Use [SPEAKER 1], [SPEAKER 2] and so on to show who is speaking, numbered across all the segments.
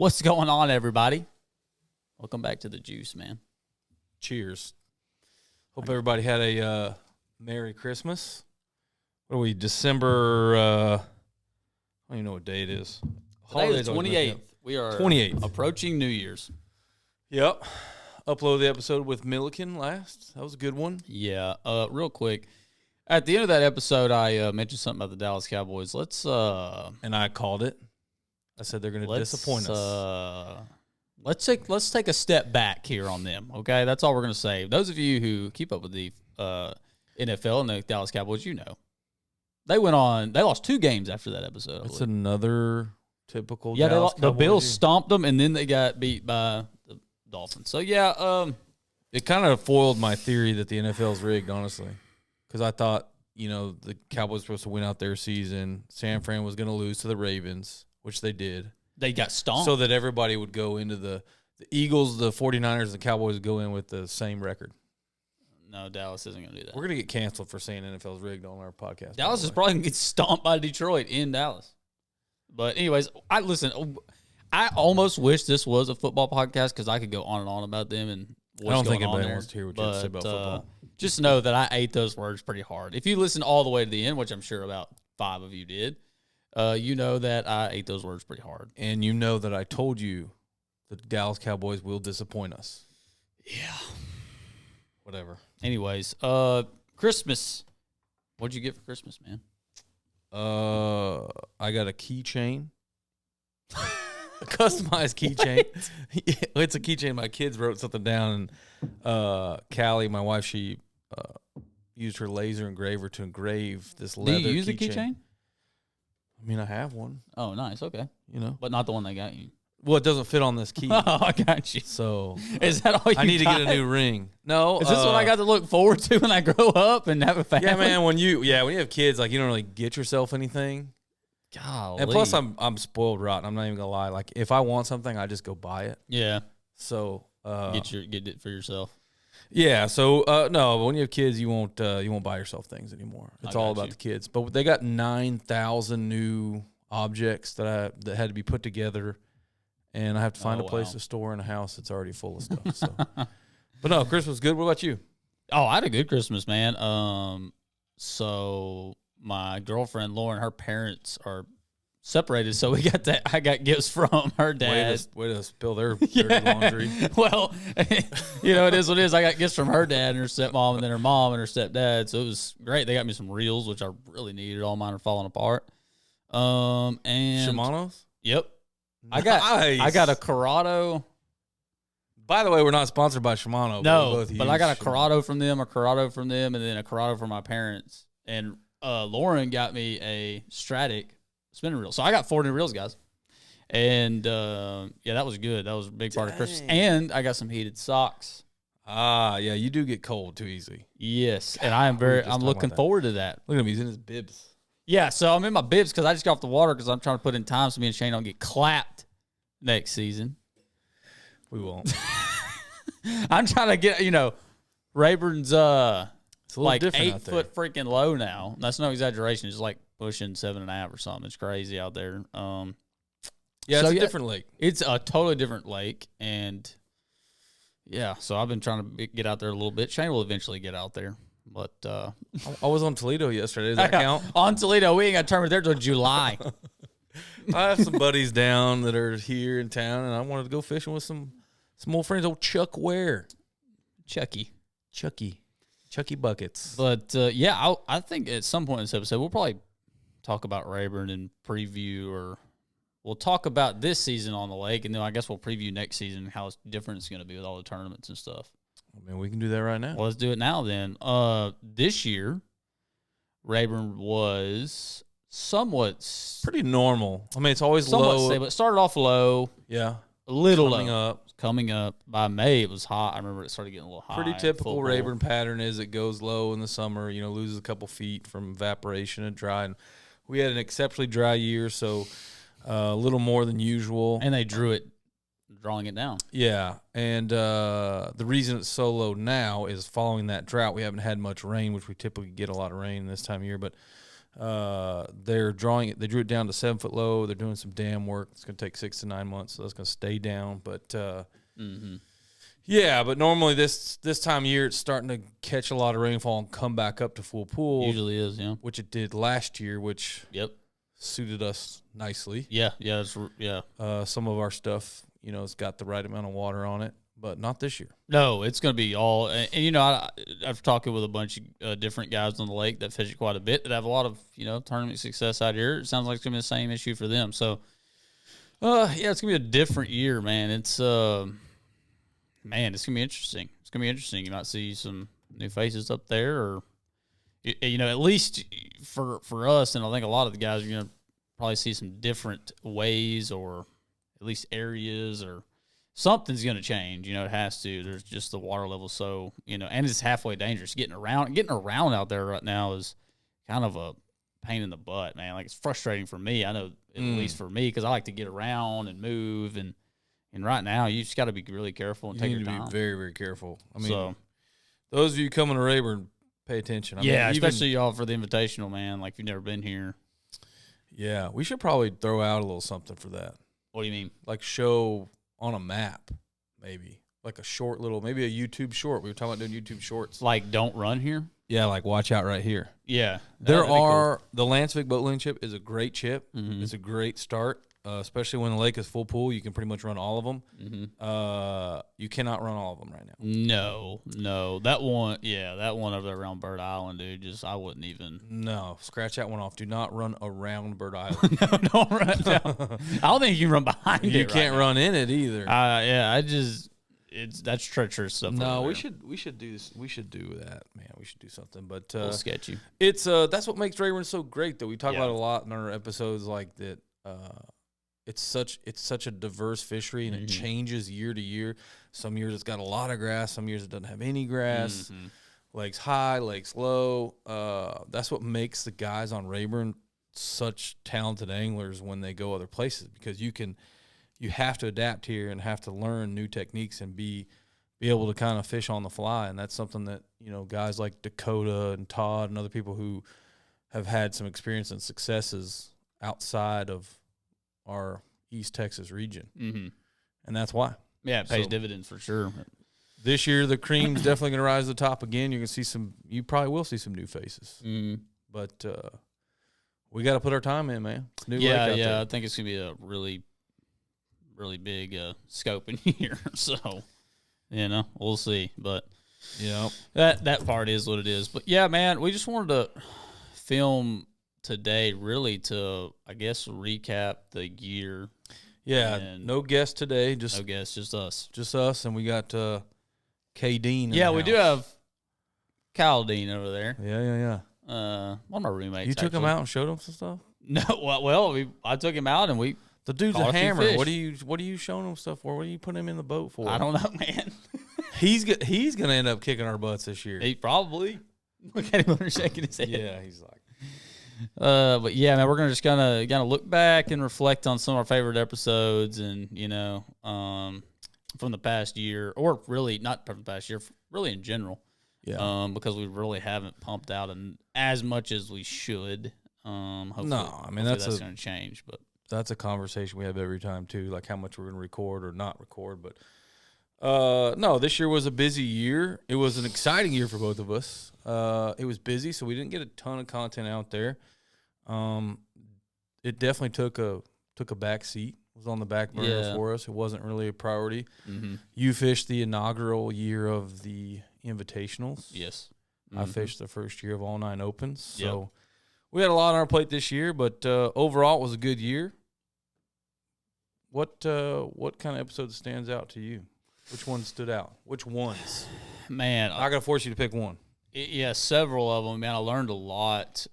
[SPEAKER 1] What's going on, everybody? Welcome back to the Juice, man.
[SPEAKER 2] Cheers. Hope everybody had a Merry Christmas. What are we, December, I don't even know what day it is.
[SPEAKER 1] Today is the 28th. We are
[SPEAKER 2] 28th.
[SPEAKER 1] approaching New Year's.
[SPEAKER 2] Yep. Upload the episode with Milliken last. That was a good one.
[SPEAKER 1] Yeah. Real quick. At the end of that episode, I mentioned something about the Dallas Cowboys.
[SPEAKER 2] And I called it. I said they're going to disappoint us.
[SPEAKER 1] Let's take a step back here on them, okay? That's all we're going to say. Those of you who keep up with the NFL and the Dallas Cowboys, you know. They lost 2 games after that episode.
[SPEAKER 2] It's another typical
[SPEAKER 1] Yeah,
[SPEAKER 2] Dallas
[SPEAKER 1] the
[SPEAKER 2] Cowboys
[SPEAKER 1] Bills
[SPEAKER 2] year.
[SPEAKER 1] stomped them, and then they got beat by the Dolphins. So, yeah.
[SPEAKER 2] It kind of foiled my theory that the NFL is rigged, honestly, because I thought, the Cowboys were supposed to win out their season. San Fran was going to lose to the Ravens, which they did.
[SPEAKER 1] They got stomped.
[SPEAKER 2] So that everybody would go into the Eagles, the 49ers, and the Cowboys would go in with the same record.
[SPEAKER 1] No, Dallas isn't going to do that.
[SPEAKER 2] We're going to get canceled for saying NFL's rigged on our podcast.
[SPEAKER 1] Dallas is probably going to get stomped by Detroit in Dallas. But anyways, I almost wish this was a football podcast because I could go on and on about them and what's
[SPEAKER 2] I don't think
[SPEAKER 1] going on
[SPEAKER 2] anybody
[SPEAKER 1] there.
[SPEAKER 2] wants to hear what you have to say about football.
[SPEAKER 1] Just know that I ate those words pretty hard. If you listen all the way to the end, which I'm sure about 5 of you did, you know that I ate those words pretty hard.
[SPEAKER 2] And you know that I told you the Dallas Cowboys will disappoint us.
[SPEAKER 1] Yeah.
[SPEAKER 2] Whatever.
[SPEAKER 1] Anyways, Christmas. What'd you get for Christmas, man?
[SPEAKER 2] I got a keychain. A customized keychain. It's a keychain. My kids wrote something down, and Callie, my wife, she used her laser engraver to engrave this leather keychain.
[SPEAKER 1] Do you use a keychain?
[SPEAKER 2] I mean, I have one.
[SPEAKER 1] Oh, nice. Okay.
[SPEAKER 2] But
[SPEAKER 1] not the one they got you.
[SPEAKER 2] Well, it doesn't fit on this key.
[SPEAKER 1] Oh, I got you.
[SPEAKER 2] So
[SPEAKER 1] is that all you
[SPEAKER 2] I need
[SPEAKER 1] got?
[SPEAKER 2] to get a new ring. No.
[SPEAKER 1] Is this what I got to look forward to when I grow up and have a family?
[SPEAKER 2] Yeah, man, when you have kids, like, you don't really get yourself anything.
[SPEAKER 1] Golly.
[SPEAKER 2] And plus I'm spoiled rotten. I'm not even gonna lie. Like, if I want something, I just go buy it.
[SPEAKER 1] Yeah.
[SPEAKER 2] So
[SPEAKER 1] get it for yourself.
[SPEAKER 2] Yeah, so no, but when you have kids, you won't buy yourself things anymore. It's all about the kids. But they got 9,000 new objects that had to be put together, and I have to find a place to store in a house that's already full of stuff. So, but no, Christmas was good. What about you?
[SPEAKER 1] Oh, I had a good Christmas, man. So my girlfriend Lauren, her parents are separated, so I got gifts from her dad.
[SPEAKER 2] Way to spill their dirty laundry.
[SPEAKER 1] Well, it is what it is. I got gifts from her dad and her stepmom, and then her mom and her stepdad. So it was great. They got me some reels, which I really needed. All mine are falling apart. And
[SPEAKER 2] Shimano's?
[SPEAKER 1] Yep.
[SPEAKER 2] Nice.
[SPEAKER 1] I got a Corrado.
[SPEAKER 2] By the way, we're not sponsored by Shimano.
[SPEAKER 1] No, but I got a Corrado from them, and then a Corrado from my parents. And Lauren got me a Stratic spinning reel. So I got 4 new reels, guys. And that was good. That was a big part of Christmas. And I got some heated socks.
[SPEAKER 2] Ah, yeah, you do get cold too easy.
[SPEAKER 1] Yes, and I'm looking forward to that.
[SPEAKER 2] Look at him, he's in his bibs.
[SPEAKER 1] Yeah, so I'm in my bibs because I just got off the water because I'm trying to put in time so me and Shane don't get clapped next season.
[SPEAKER 2] We won't.
[SPEAKER 1] I'm trying to get, Rayburn's
[SPEAKER 2] It's a
[SPEAKER 1] like
[SPEAKER 2] different
[SPEAKER 1] 8
[SPEAKER 2] out there.
[SPEAKER 1] foot freaking low now. That's no exaggeration. It's like pushing 7.5 or something. It's crazy out there.
[SPEAKER 2] It's a different lake.
[SPEAKER 1] It's a totally different lake, and so I've been trying to get out there a little bit. Shane will eventually get out there, but
[SPEAKER 2] I was on Toledo yesterday. Does that count?
[SPEAKER 1] On Toledo, we ain't got to turn there till July.
[SPEAKER 2] I have some buddies down that are here in town, and I wanted to go fishing with some old friends. Old Chuck Ware,
[SPEAKER 1] Chucky
[SPEAKER 2] buckets.
[SPEAKER 1] But I think at some point in this episode we'll probably talk about Rayburn and preview, or we'll talk about this season on the lake, and then I guess we'll preview next season and how different it's going to be with all the tournaments and stuff.
[SPEAKER 2] I mean, we can do that right now.
[SPEAKER 1] Well, let's do it now then. This year, Rayburn was somewhat
[SPEAKER 2] pretty normal. I mean, it's always
[SPEAKER 1] somewhat
[SPEAKER 2] low.
[SPEAKER 1] stable. It started off low.
[SPEAKER 2] Yeah.
[SPEAKER 1] A little
[SPEAKER 2] coming
[SPEAKER 1] low.
[SPEAKER 2] up.
[SPEAKER 1] Coming up. By May, it was hot. I remember it started getting a little high.
[SPEAKER 2] Pretty typical Rayburn pattern is it goes low in the summer, loses a couple feet from evaporation and dry. And we had an exceptionally dry year, so a little more than usual.
[SPEAKER 1] And they drawing it down.
[SPEAKER 2] Yeah, and the reason it's so low now is following that drought. We haven't had much rain, which we typically get a lot of rain this time of year, but They're drawing it. They drew it down to 7 foot low. They're doing some dam work. It's going to take 6 to 9 months, so that's going to stay down. But yeah, but normally this time of year it's starting to catch a lot of rainfall and come back up to full pool.
[SPEAKER 1] Usually is, yeah.
[SPEAKER 2] Which it did last year, which suited us nicely.
[SPEAKER 1] Yeah.
[SPEAKER 2] Some of our stuff, it's got the right amount of water on it, but not this year.
[SPEAKER 1] No, it's going to be all. And I've talked with a bunch of different guys on the lake that fish it quite a bit that have a lot of tournament success out here. It sounds like it's going to be the same issue for them. So, it's going to be a different year, man. It's it's going to be interesting. It's going to be interesting. You might see some new faces up there, or at least for us, and I think a lot of the guys are going to probably see some different ways, or at least areas, or something's going to change. It has to. There's just the water level, so and it's halfway dangerous. Getting around out there right now is kind of a pain in the butt, man. Like, it's frustrating for me. I know, at least for me, because I like to get around and move, and right now you just got to be really careful and take your time. You need to
[SPEAKER 2] be very, very careful. I mean, those of you coming to Rayburn, pay attention. I mean,
[SPEAKER 1] especially y'all for the Invitational, man. Like, if you've never been here.
[SPEAKER 2] Yeah, we should probably throw out a little something for that.
[SPEAKER 1] What do you mean?
[SPEAKER 2] Like, show on a map, maybe. Like a short little, maybe a YouTube short. We were talking about doing YouTube shorts.
[SPEAKER 1] Like, don't run here?
[SPEAKER 2] Yeah, like watch out right here.
[SPEAKER 1] Yeah.
[SPEAKER 2] The Lansvik boat chip is a great chip. It's a great start, especially when the lake is full pool. You can pretty much run all of them. You cannot run all of them right now.
[SPEAKER 1] No. That one over there around Bird Island, dude, I wouldn't even.
[SPEAKER 2] No, scratch that one off. Do not run around Bird Island.
[SPEAKER 1] No, don't run down. I don't think you can run behind it.
[SPEAKER 2] You can't run in it either.
[SPEAKER 1] That's treacherous stuff.
[SPEAKER 2] No, we should do this. We should do that, man. We should do something. But
[SPEAKER 1] a little sketchy.
[SPEAKER 2] It's that's what makes Rayburn so great, though. We talk about it a lot in our episodes, like that. It's such a diverse fishery, and it changes year to year. Some years it's got a lot of grass. Some years it doesn't have any grass. Lakes high, lakes low. That's what makes the guys on Rayburn such talented anglers when they go other places, because you have to adapt here and have to learn new techniques and be able to kind of fish on the fly. And that's something that, guys like Dakota and Todd and other people who have had some experience and successes outside of our East Texas region. And that's why.
[SPEAKER 1] Yeah, it pays dividends for sure.
[SPEAKER 2] This year, the cream's definitely going to rise to the top again. You probably will see some new faces. But we got to put our time in, man. It's new lake out there.
[SPEAKER 1] I think it's going to be a really big scope in here, so we'll see. But that part is what it is. But yeah, man, we just wanted to film today really to, I guess, recap the year.
[SPEAKER 2] Yeah, no guest today.
[SPEAKER 1] No guest, just
[SPEAKER 2] us, and we got K. Dean.
[SPEAKER 1] We do have Kyle Dean over there.
[SPEAKER 2] Yeah.
[SPEAKER 1] One of my roommates.
[SPEAKER 2] You took him out and showed him some stuff?
[SPEAKER 1] No, I took him out and we.
[SPEAKER 2] The dude's a hammer. What are you showing him stuff for? What are you putting him in the boat for?
[SPEAKER 1] I don't know, man.
[SPEAKER 2] He's gonna end up kicking our butts this year.
[SPEAKER 1] He probably. Look at him shaking his head.
[SPEAKER 2] Yeah, he's like.
[SPEAKER 1] But yeah, man, we're gonna just kind of look back and reflect on some of our favorite episodes, and from the past year, or really not from the past year, really in general. Yeah. Because we really haven't pumped out as much as we should. Hopefully, that's going to change, but.
[SPEAKER 2] That's a conversation we have every time, too, like how much we're going to record or not record. But, no, this year was a busy year. It was an exciting year for both of us. It was busy, so we didn't get a ton of content out there. It definitely took a back seat. It was on the back burner for us. It wasn't really a priority. You fished the inaugural year of the Invitationals.
[SPEAKER 1] Yes.
[SPEAKER 2] I fished the first year of all 9 opens. So we had a lot on our plate this year, but overall it was a good year. What kind of episode stands out to you? Which one stood out? Which ones?
[SPEAKER 1] Man,
[SPEAKER 2] I'm not gonna force you to pick one.
[SPEAKER 1] Several of them. Man, I learned a lot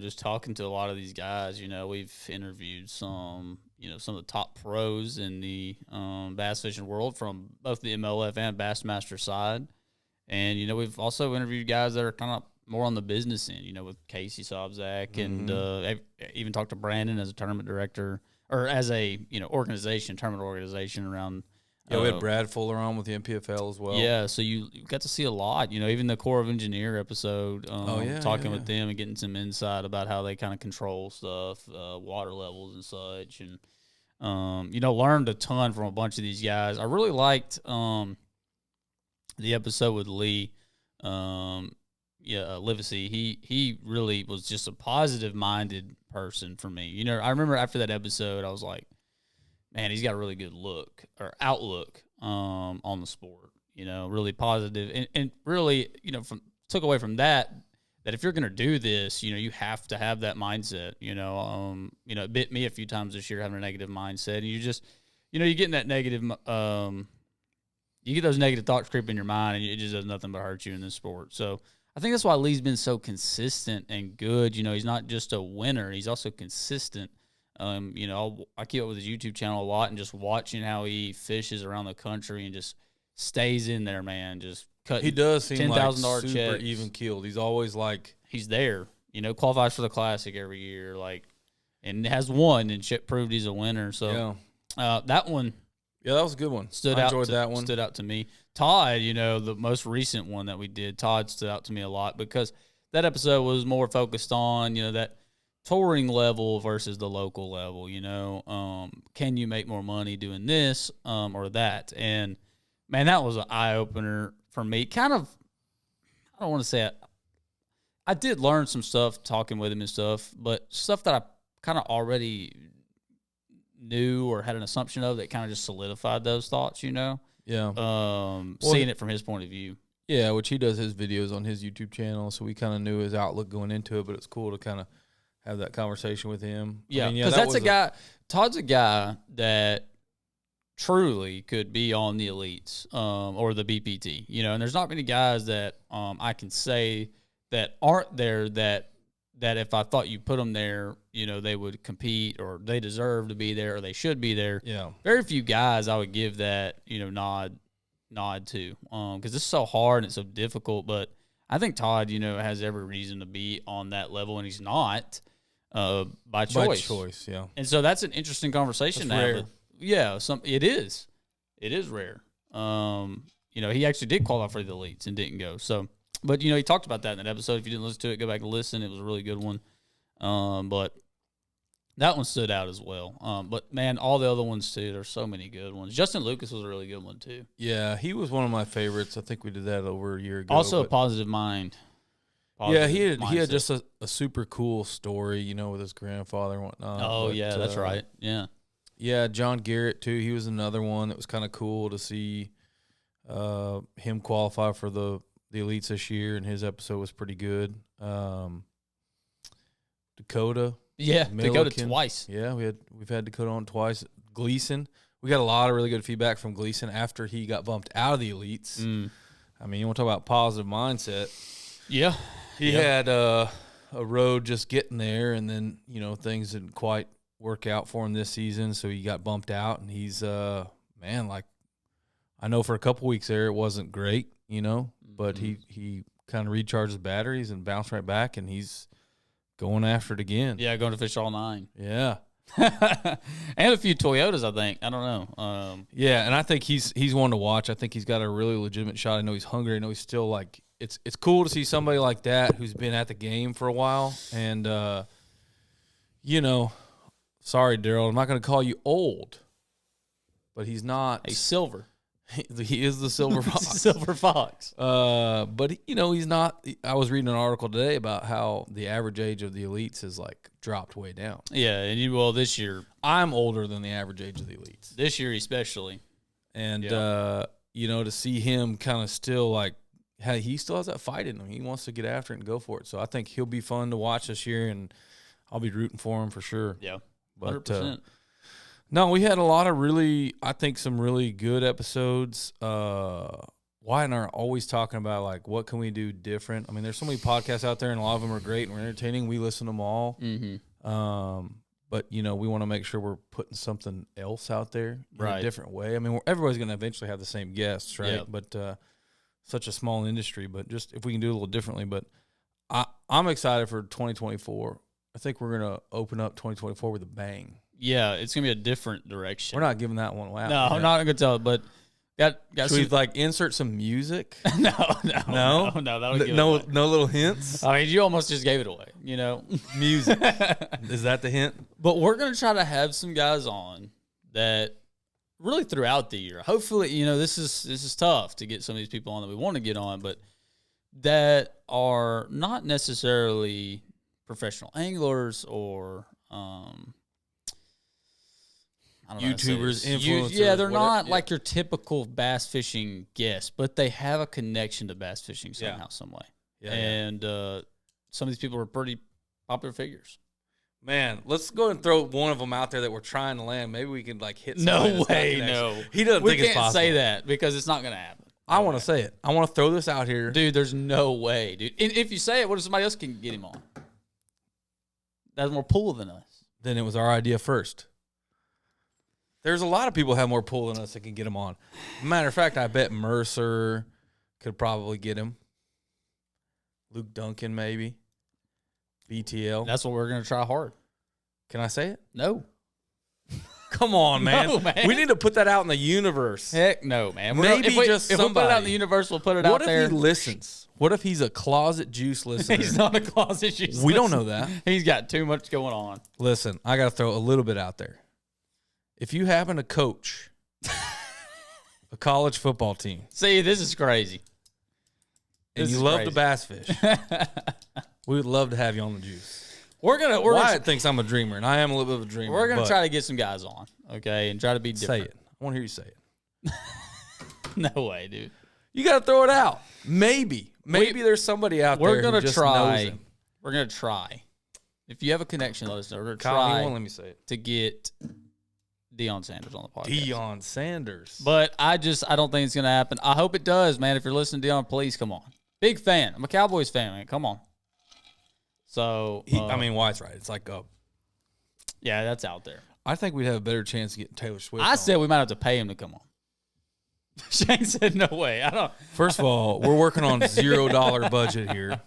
[SPEAKER 1] just talking to a lot of these guys. We've interviewed some of the top pros in the bass fishing world from both the MLF and Bassmaster side, and we've also interviewed guys that are kind of more on the business end. With Casey Sobzak, and I've even talked to Brandon as a tournament director. Or as a tournament organization around
[SPEAKER 2] Yeah, we had Brad Fuller on with the MPFL as well.
[SPEAKER 1] Yeah, so you got to see a lot. Even the Corps of Engineer episode, talking with them and getting some insight about how they kind of control stuff, water levels and such, and learned a ton from a bunch of these guys. I really liked the episode with Lee. Livesey. He really was just a positive minded person for me. I remember after that episode, I was like, man, he's got a really good outlook on the sport. Really positive, and really, took away from that if you're going to do this, you have to have that mindset. It bit me a few times this year having a negative mindset, and you just, you get in that negative, you get those negative thoughts creep in your mind, and it just does nothing but hurt you in this sport. So I think that's why Lee's been so consistent and good. He's not just a winner; he's also consistent. I keep up with his YouTube channel a lot, and just watching how he fishes around the country and just stays in there, man. Just cutting.
[SPEAKER 2] He does seem like super
[SPEAKER 1] checks.
[SPEAKER 2] Even keeled. He's always like
[SPEAKER 1] he's there. Qualifies for the Classic every year, and has won and proved he's a winner. So that one,
[SPEAKER 2] that was a good one. I enjoyed that one.
[SPEAKER 1] Stood out to me. Todd, the most recent one that we did, Todd stood out to me a lot because that episode was more focused on that touring level versus the local level. Can you make more money doing this or that? And man, that was an eye opener for me. Kind of, I don't want to say it. I did learn some stuff talking with him and stuff, but stuff that I kind of already knew or had an assumption of that kind of just solidified those thoughts.
[SPEAKER 2] Yeah.
[SPEAKER 1] Seeing it from his point of view.
[SPEAKER 2] Yeah, which he does his videos on his YouTube channel, so we kind of knew his outlook going into it, but it's cool to kind of have that conversation with him.
[SPEAKER 1] Yeah, because that's a guy. Todd's a guy that truly could be on the elites or the BPT. And there's not many guys that I can say that aren't there that if I thought you put them there, they would compete or they deserve to be there or they should be there.
[SPEAKER 2] Yeah,
[SPEAKER 1] very few guys I would give that nod to because it's so hard and it's so difficult. But I think Todd has every reason to be on that level, and he's not. By choice.
[SPEAKER 2] By choice, yeah.
[SPEAKER 1] And so that's an interesting conversation to have. Yeah, it is. It is rare. He actually did qualify for the elites and didn't go. So, but he talked about that in that episode. If you didn't listen to it, go back and listen. It was a really good one. But that one stood out as well. But man, all the other ones too. There's so many good ones. Justin Lucas was a really good one too.
[SPEAKER 2] Yeah, he was one of my favorites. I think we did that over a year ago.
[SPEAKER 1] Also, a positive mind.
[SPEAKER 2] He had just a super cool story, with his grandfather and whatnot.
[SPEAKER 1] Oh, yeah, that's right. Yeah.
[SPEAKER 2] Yeah, John Garrett, too. He was another one that was kind of cool to see him qualify for the elites this year, and his episode was pretty good. Dakota.
[SPEAKER 1] Yeah,
[SPEAKER 2] Milliken.
[SPEAKER 1] Dakota twice.
[SPEAKER 2] Yeah, we've had Dakota on twice. Gleason. We got a lot of really good feedback from Gleason after he got bumped out of the elites. I mean, you want to talk about positive mindset.
[SPEAKER 1] Yeah.
[SPEAKER 2] He had a road just getting there, and then, things didn't quite work out for him this season, so he got bumped out, and he's, I know for a couple weeks there it wasn't great, but he kind of recharged his batteries and bounced right back, and he's going after it again.
[SPEAKER 1] Yeah, going to fish all 9.
[SPEAKER 2] Yeah.
[SPEAKER 1] And a few Toyotas, I think. I don't know.
[SPEAKER 2] Yeah, and I think he's one to watch. I think he's got a really legitimate shot. I know he's hungry. I know he's still it's cool to see somebody like that who's been at the game for a while. And, sorry, Daryl, I'm not going to call you old, but he's not.
[SPEAKER 1] He's silver.
[SPEAKER 2] He is the silver fox.
[SPEAKER 1] Silver fox.
[SPEAKER 2] But, he's not. I was reading an article today about how the average age of the elites has, dropped way down.
[SPEAKER 1] Yeah, and this year.
[SPEAKER 2] I'm older than the average age of the elites.
[SPEAKER 1] This year especially.
[SPEAKER 2] And, to see him kind of still, he still has that fight in him. He wants to get after it and go for it. So I think he'll be fun to watch this year, and I'll be rooting for him for sure.
[SPEAKER 1] Yeah,
[SPEAKER 2] 100%. No, we had a lot of some really good episodes. Wyatt and I are always talking about, what can we do different? I mean, there's so many podcasts out there, and a lot of them are great and entertaining. We listen to them all.
[SPEAKER 1] Mm-hmm.
[SPEAKER 2] But, we want to make sure we're putting something else out there in
[SPEAKER 1] right.
[SPEAKER 2] a different way. I mean, everybody's going to eventually have the same guests, right?
[SPEAKER 1] Yep.
[SPEAKER 2] But such a small industry, but just if we can do it a little differently. But I'm excited for 2024. I think we're going to open up 2024 with a bang.
[SPEAKER 1] Yeah, it's gonna be a different direction.
[SPEAKER 2] We're not giving that one away.
[SPEAKER 1] No, I'm not gonna tell it, but got
[SPEAKER 2] Should we like insert some music?
[SPEAKER 1] no. That'll give it away.
[SPEAKER 2] No little hints.
[SPEAKER 1] I mean, you almost just gave it away. You know,
[SPEAKER 2] Music. Is that the hint?
[SPEAKER 1] But we're gonna try to have some guys on that really throughout the year. Hopefully, you know, this is tough to get some of these people on that we want to get on, but that are not necessarily professional anglers or I don't know
[SPEAKER 2] YouTubers, influencers.
[SPEAKER 1] they're not like your typical bass fishing guest, but they have a connection to bass fishing somehow, some way. And some of these people are pretty popular figures.
[SPEAKER 2] Man, let's go and throw one of them out there that we're trying to land. Maybe we can like hit.
[SPEAKER 1] No way, no.
[SPEAKER 2] He doesn't think it's possible.
[SPEAKER 1] We can't say that because it's not going to happen.
[SPEAKER 2] I want to say it. I want to throw this out here,
[SPEAKER 1] dude. There's no way, dude. And if you say it, what if somebody else can get him on? That's more pull than us.
[SPEAKER 2] Then it was our idea first. There's a lot of people who have more pull than us that can get him on. Matter of fact, I bet Mercer could probably get him. Luke Duncan, maybe. BTL.
[SPEAKER 1] That's what we're going to try hard.
[SPEAKER 2] Can I say it?
[SPEAKER 1] No.
[SPEAKER 2] Come on, man.
[SPEAKER 1] No, man.
[SPEAKER 2] We need to put that out in the universe.
[SPEAKER 1] Heck no, man.
[SPEAKER 2] Maybe
[SPEAKER 1] if we
[SPEAKER 2] just
[SPEAKER 1] if
[SPEAKER 2] somebody.
[SPEAKER 1] we put it out in the universe, we'll put it out there.
[SPEAKER 2] What if he listens? What if he's a closet juice listener?
[SPEAKER 1] He's not a closet juice listener.
[SPEAKER 2] We don't know that.
[SPEAKER 1] He's got too much going on.
[SPEAKER 2] Listen, I got to throw a little bit out there. If you happen to coach a college football team.
[SPEAKER 1] See, this is crazy.
[SPEAKER 2] And you love to bass fish. We would love to have you on the juice. Wyatt thinks I'm a dreamer, and I am a little bit of a dreamer.
[SPEAKER 1] We're gonna try to get some guys on, okay, and try to be different.
[SPEAKER 2] Say it. I want to hear you say it.
[SPEAKER 1] No way, dude.
[SPEAKER 2] You got to throw it out. Maybe there's somebody out there.
[SPEAKER 1] We're gonna
[SPEAKER 2] who just
[SPEAKER 1] try.
[SPEAKER 2] knows him.
[SPEAKER 1] We're gonna try. If you have a connection, let us know. We're gonna
[SPEAKER 2] Kyle,
[SPEAKER 1] try.
[SPEAKER 2] you won't let me say it.
[SPEAKER 1] To get Deion Sanders on the podcast.
[SPEAKER 2] Deion Sanders.
[SPEAKER 1] But I don't think it's gonna happen. I hope it does, man. If you're listening to Deion, please come on. Big fan. I'm a Cowboys fan, man. Come on. So
[SPEAKER 2] I mean, Wyatt's right. It's like
[SPEAKER 1] yeah, that's out there.
[SPEAKER 2] I think we'd have a better chance of getting Taylor Swift.
[SPEAKER 1] I said we might have to pay him to come on. Shane said no way. I don't.
[SPEAKER 2] First of all, we're working on $0 budget here.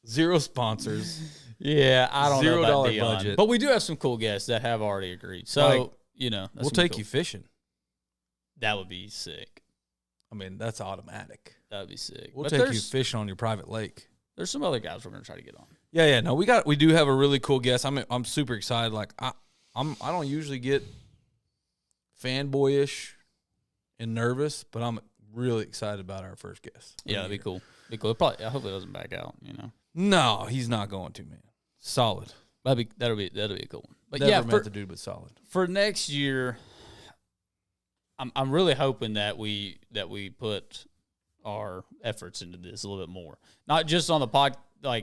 [SPEAKER 2] 0 sponsors.
[SPEAKER 1] Yeah, I don't know about
[SPEAKER 2] $0
[SPEAKER 1] Deion.
[SPEAKER 2] budget.
[SPEAKER 1] But we do have some cool guests that have already agreed. So, you know,
[SPEAKER 2] we'll take you fishing.
[SPEAKER 1] That would be sick.
[SPEAKER 2] I mean, that's automatic.
[SPEAKER 1] That would be sick.
[SPEAKER 2] We'll take you fishing on your private lake.
[SPEAKER 1] There's some other guys we're gonna try to get on.
[SPEAKER 2] Yeah. No, we do have a really cool guest. I'm super excited. Like I don't usually get fanboyish and nervous, but I'm really excited about our first guest.
[SPEAKER 1] Yeah, that'd be cool. I hope it doesn't back out. You know.
[SPEAKER 2] No, he's not going to, man. Solid.
[SPEAKER 1] That'll be a cool one. But
[SPEAKER 2] Never met the dude, but solid.
[SPEAKER 1] For next year, I'm really hoping that we put our efforts into this a little bit more. Not just on the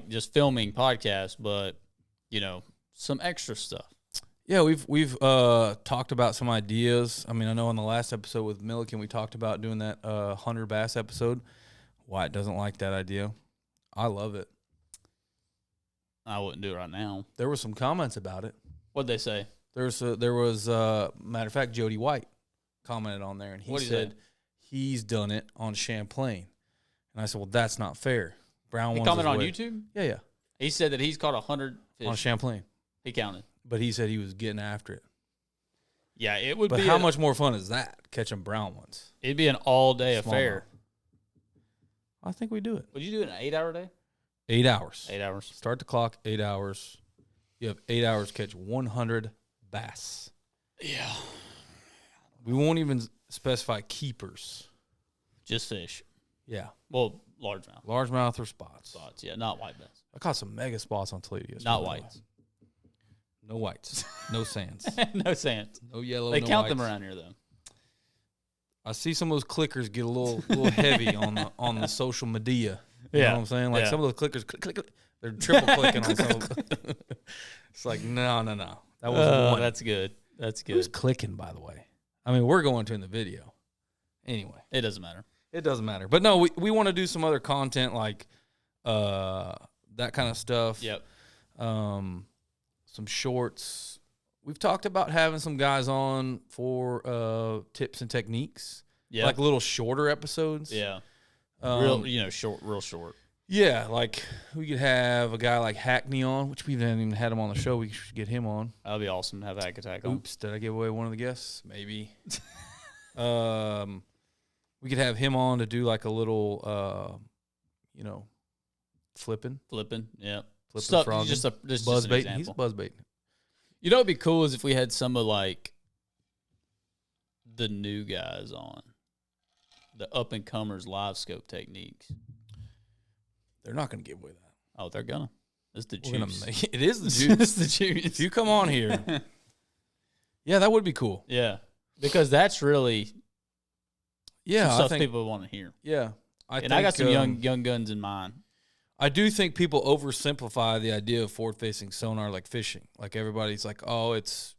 [SPEAKER 1] just filming podcasts, but you know, some extra stuff.
[SPEAKER 2] Yeah, we've talked about some ideas. I mean, I know on the last episode with Milliken, we talked about doing that Hunter Bass episode. Wyatt doesn't like that idea. I love it.
[SPEAKER 1] I wouldn't do it right now.
[SPEAKER 2] There were some comments about it.
[SPEAKER 1] What'd they say?
[SPEAKER 2] There was matter of fact, Jody White commented on there, and he said he's done it on Champlain. And I said, well, that's not fair. Brown ones. He
[SPEAKER 1] commented on YouTube?
[SPEAKER 2] Yeah.
[SPEAKER 1] He said that he's caught 100 fish.
[SPEAKER 2] On Champlain.
[SPEAKER 1] He counted.
[SPEAKER 2] But he said he was getting after it.
[SPEAKER 1] Yeah, it would be.
[SPEAKER 2] But how much more fun is that, catching brown ones?
[SPEAKER 1] It'd be an all-day affair.
[SPEAKER 2] I think we do it.
[SPEAKER 1] Would you do it in an 8-hour day?
[SPEAKER 2] 8 hours.
[SPEAKER 1] 8 hours.
[SPEAKER 2] Start the clock, 8 hours. You have 8 hours to catch 100 bass.
[SPEAKER 1] Yeah.
[SPEAKER 2] We won't even specify keepers.
[SPEAKER 1] Just fish.
[SPEAKER 2] Yeah.
[SPEAKER 1] Well, largemouth.
[SPEAKER 2] Largemouth or spots.
[SPEAKER 1] Spots, yeah, not white bass.
[SPEAKER 2] I caught some mega spots on Toledo.
[SPEAKER 1] Not whites.
[SPEAKER 2] No whites. No sands.
[SPEAKER 1] No sands.
[SPEAKER 2] No yellow,
[SPEAKER 1] They
[SPEAKER 2] no
[SPEAKER 1] count
[SPEAKER 2] whites.
[SPEAKER 1] them around here, though.
[SPEAKER 2] I see some of those clickers get a little heavy on the social media. You know what I'm saying? Like some of those clickers, click, they're triple clicking on some of them. It's like, no. That was one.
[SPEAKER 1] That's good. That's good.
[SPEAKER 2] Who's clicking, by the way? I mean, we're going to in the video. Anyway.
[SPEAKER 1] It doesn't matter.
[SPEAKER 2] It doesn't matter. But no, we want to do some other content like that kind of stuff.
[SPEAKER 1] Yep.
[SPEAKER 2] Some shorts. We've talked about having some guys on for tips and techniques.
[SPEAKER 1] Yeah.
[SPEAKER 2] Like little shorter episodes.
[SPEAKER 1] Yeah. Real short.
[SPEAKER 2] Yeah, like we could have a guy like Hackney on, which we haven't even had him on the show. We should get him on.
[SPEAKER 1] That'd be awesome to have Hack Attack on.
[SPEAKER 2] Oops, did I give away one of the guests? Maybe. We could have him on to do like a little, flipping,
[SPEAKER 1] yeah.
[SPEAKER 2] Flipping frog.
[SPEAKER 1] Just
[SPEAKER 2] buzz
[SPEAKER 1] an
[SPEAKER 2] bait.
[SPEAKER 1] example.
[SPEAKER 2] He's a buzz bait.
[SPEAKER 1] You know what'd be cool is if we had some of like the new guys on, the up and comers live scope techniques.
[SPEAKER 2] They're not going to give away that.
[SPEAKER 1] Oh, they're gonna. It's the juice.
[SPEAKER 2] It is the juice.
[SPEAKER 1] It's the juice.
[SPEAKER 2] If you come on here, yeah, that would be cool.
[SPEAKER 1] Yeah, because that's really some stuff people want to hear.
[SPEAKER 2] Yeah,
[SPEAKER 1] I got some young guns in mind.
[SPEAKER 2] I do think people oversimplify the idea of forward-facing sonar like fishing. Like everybody's like, oh, it's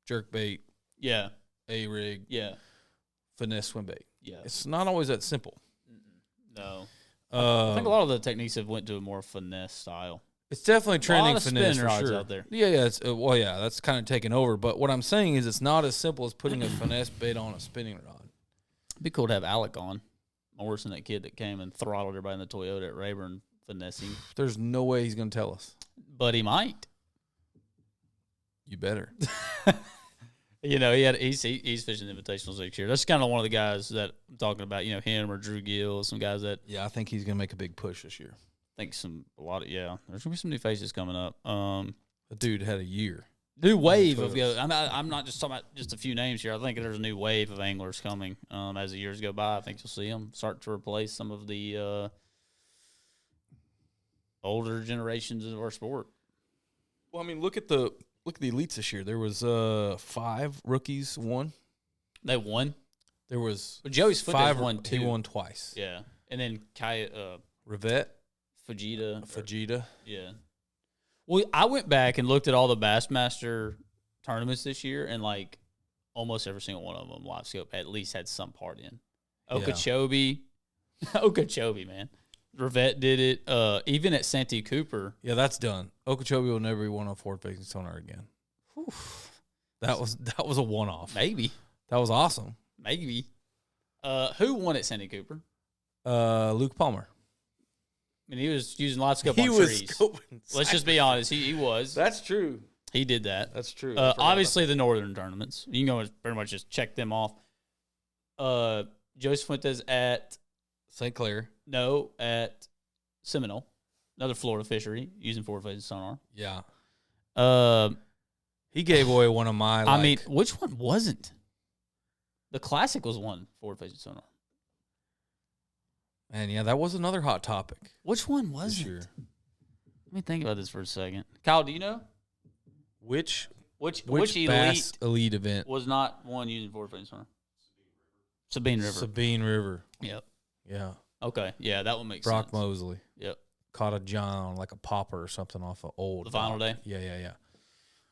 [SPEAKER 2] jerk bait,
[SPEAKER 1] yeah,
[SPEAKER 2] A-rig,
[SPEAKER 1] yeah,
[SPEAKER 2] finesse swim bait.
[SPEAKER 1] Yeah,
[SPEAKER 2] it's not always that simple.
[SPEAKER 1] No. I think a lot of the techniques have went to a more finesse style.
[SPEAKER 2] It's definitely trending finesse for
[SPEAKER 1] rods
[SPEAKER 2] sure.
[SPEAKER 1] out there.
[SPEAKER 2] Yeah. That's kind of taken over. But what I'm saying is, it's not as simple as putting a finesse bait on a spinning rod.
[SPEAKER 1] It'd be cool to have Alec on. Morrison, that kid that came and throttled everybody in the Toyota at Rayburn finessing.
[SPEAKER 2] There's no way he's going to tell us.
[SPEAKER 1] But he might.
[SPEAKER 2] You better.
[SPEAKER 1] He's fishing invitationals next year. That's kind of one of the guys that I'm talking about. Him or Drew Gill, some guys that.
[SPEAKER 2] Yeah, I think he's gonna make a big push this year.
[SPEAKER 1] I think there's gonna be some new faces coming up.
[SPEAKER 2] The dude had a year.
[SPEAKER 1] New wave of go. I'm not just talking about just a few names here. I think there's a new wave of anglers coming. As the years go by, I think you'll see them start to replace some of the older generations of our sport.
[SPEAKER 2] Well, I mean, look at the elites this year. There was 5 rookies won.
[SPEAKER 1] They won.
[SPEAKER 2] There was
[SPEAKER 1] Joey's Foot
[SPEAKER 2] 5
[SPEAKER 1] won 2.
[SPEAKER 2] He won twice.
[SPEAKER 1] Yeah, and then
[SPEAKER 2] Rivette,
[SPEAKER 1] Fujita. Yeah. Well, I went back and looked at all the Bassmaster tournaments this year, and like almost every single one of them, live scope at least had some part in. Okeechobee, man. Rivette did it. Even at Santee Cooper.
[SPEAKER 2] Yeah, that's done. Okeechobee will never be one on forward-facing sonar again. Whew. That was a one-off.
[SPEAKER 1] Maybe.
[SPEAKER 2] That was awesome.
[SPEAKER 1] Maybe. Who won at Santee Cooper?
[SPEAKER 2] Luke Palmer.
[SPEAKER 1] I mean, he was using live scope on trees. Let's just be honest. He was.
[SPEAKER 2] That's true.
[SPEAKER 1] He did that.
[SPEAKER 2] That's true.
[SPEAKER 1] Obviously, the northern tournaments. You can go pretty much just check them off. Joseph Fuentes at
[SPEAKER 2] St. Clair.
[SPEAKER 1] No, at Seminole, another Florida fishery using forward-facing sonar.
[SPEAKER 2] Yeah. He gave away one of my.
[SPEAKER 1] I mean, which one wasn't? The Classic was one forward-facing sonar.
[SPEAKER 2] Man, yeah, that was another hot topic.
[SPEAKER 1] Which one was it? Let me think about this for a second. Kyle, do you know?
[SPEAKER 2] Which
[SPEAKER 1] elite
[SPEAKER 2] event
[SPEAKER 1] was not one using forward-facing sonar? Sabine River. Yep.
[SPEAKER 2] Yeah.
[SPEAKER 1] Okay. Yeah, that one makes
[SPEAKER 2] sense.
[SPEAKER 1] sense.
[SPEAKER 2] Mosley.
[SPEAKER 1] Yep.
[SPEAKER 2] Caught a John like a popper or something off of old.
[SPEAKER 1] The final day?
[SPEAKER 2] Yeah.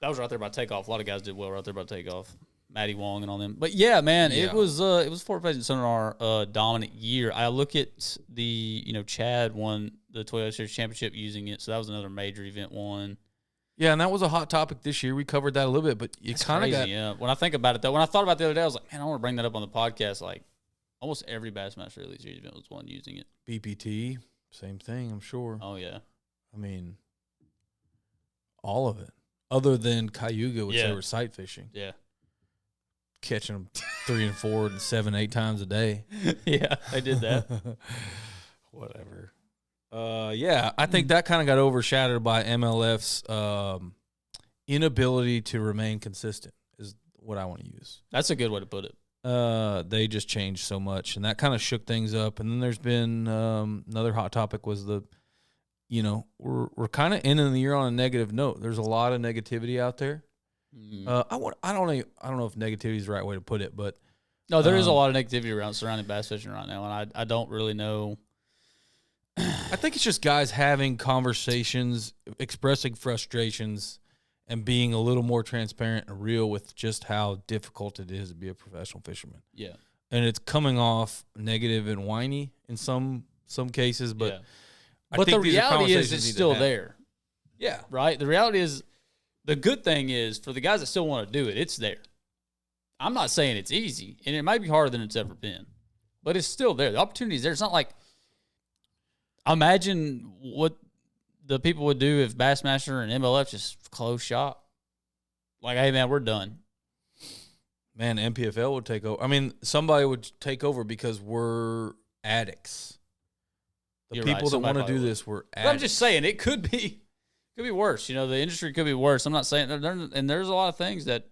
[SPEAKER 1] That was right there by takeoff. A lot of guys did well right there by takeoff. Matty Wong and all them. But yeah, man, it was forward-facing sonar dominant year. I look at the, Chad won the Toyota Series Championship using it, so that was another major event one.
[SPEAKER 2] Yeah, and that was a hot topic this year. We covered that a little bit, but you kind of got.
[SPEAKER 1] Yeah, when I think about it, though, when I thought about it the other day, I was like, man, I want to bring that up on the podcast. Like, almost every Bassmaster Elite Series event was one using it.
[SPEAKER 2] BPT, same thing, I'm sure.
[SPEAKER 1] Oh, yeah.
[SPEAKER 2] I mean, all of it. Other than Cayuga, which they were sight fishing.
[SPEAKER 1] Yeah.
[SPEAKER 2] Catching them 3 and 4 and 7, 8 times a day.
[SPEAKER 1] Yeah, they did that.
[SPEAKER 2] Whatever. Yeah, I think that kind of got overshadowed by MLF's inability to remain consistent is what I want to use.
[SPEAKER 1] That's a good way to put it.
[SPEAKER 2] They just changed so much, and that kind of shook things up. And then there's been another hot topic was we're kind of ending the year on a negative note. There's a lot of negativity out there. I don't know if negativity is the right way to put it, but
[SPEAKER 1] no, there is a lot of negativity around surrounding bass fishing right now, and I don't really know.
[SPEAKER 2] I think it's just guys having conversations, expressing frustrations, and being a little more transparent and real with just how difficult it is to be a professional fisherman.
[SPEAKER 1] Yeah,
[SPEAKER 2] and it's coming off negative and whiny in some cases, but.
[SPEAKER 1] Yeah. But the reality is it's still there.
[SPEAKER 2] Yeah.
[SPEAKER 1] Right? The reality is, the good thing is, for the guys that still want to do it, it's there. I'm not saying it's easy, and it might be harder than it's ever been, but it's still there. The opportunity is there. It's not like Imagine what the people would do if Bassmaster and MLF just closed shop. Like, hey, man, we're done.
[SPEAKER 2] Man, MPFL would take over. I mean, somebody would take over because we're addicts. The people that want to do this were addicts.
[SPEAKER 1] But I'm just saying, it could be worse. You know, the industry could be worse. I'm not saying, and there's a lot of things that.